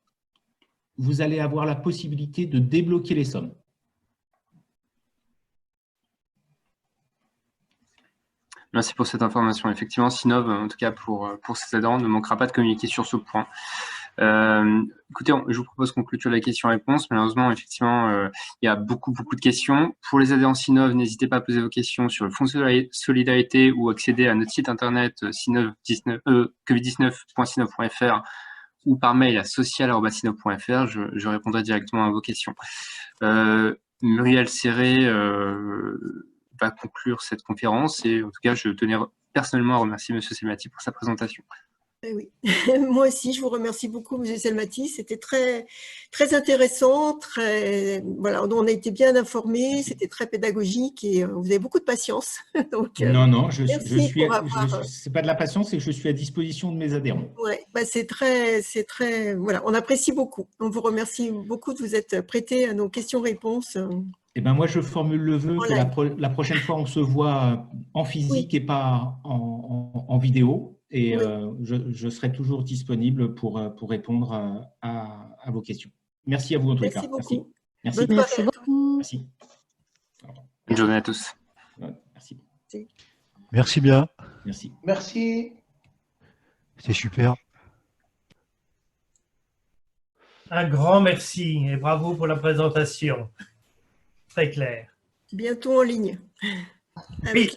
vous allez avoir la possibilité de débloquer les sommes. Merci pour cette information. Effectivement, Sinov, en tout cas pour ses adhérents, ne manquera pas de communiquer sur ce point. Écoutez, je vous propose qu'on clôture la question-réponse. Malheureusement, effectivement, il y a beaucoup de questions. Pour les adhérents Sinov, n'hésitez pas à poser vos questions sur le Fonds de solidarité ou accéder à notre site internet covid19.sinov.fr ou par mail à social@sinov.fr. Je répondrai directement à vos questions. Muriel Serré va conclure cette conférence et en tout cas, je tenais personnellement à remercier M. Selmati pour sa présentation. Oui, moi aussi, je vous remercie beaucoup, M. Selmati. C'était très intéressant, voilà, on a été bien informés, c'était très pédagogique et vous avez beaucoup de patience. Donc, non, c'est pas de la patience, c'est que je suis à disposition de mes adhérents. Ouais, bah voilà, on apprécie beaucoup. On vous remercie beaucoup de vous être prêtés à nos questions-réponses. Eh ben moi, je formule le vœu que la prochaine fois, on se voit en physique et pas en vidéo. Et je serai toujours disponible pour répondre à vos questions. Merci à vous en tous les cas. Merci beaucoup. Merci. Merci beaucoup. Merci. Bonne journée à tous. Merci. Merci bien. Merci. Merci. C'est super. Un grand merci et bravo pour la présentation. Très clair. Bientôt en ligne. Oui,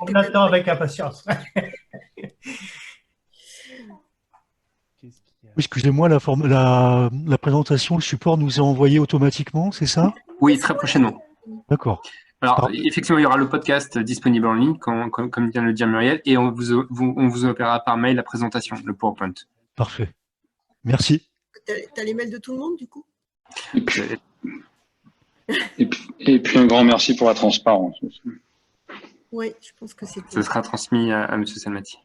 on attend avec impatience. Excusez-moi, la présentation, le support nous est envoyé automatiquement, c'est ça? Oui, très prochainement. D'accord. Alors, effectivement, il y aura le podcast disponible en ligne, comme vient de le dire Muriel, et on vous enverra par mail la présentation, le PowerPoint. Parfait. Merci. T'as les mails de tout le monde, du coup? Et puis un grand merci pour la transparence. Oui, je pense que c'est. Ce sera transmis à M. Salmati.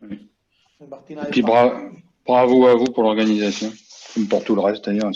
Oui. Et puis bravo à vous pour l'organisation, comme pour tout le reste d'ailleurs.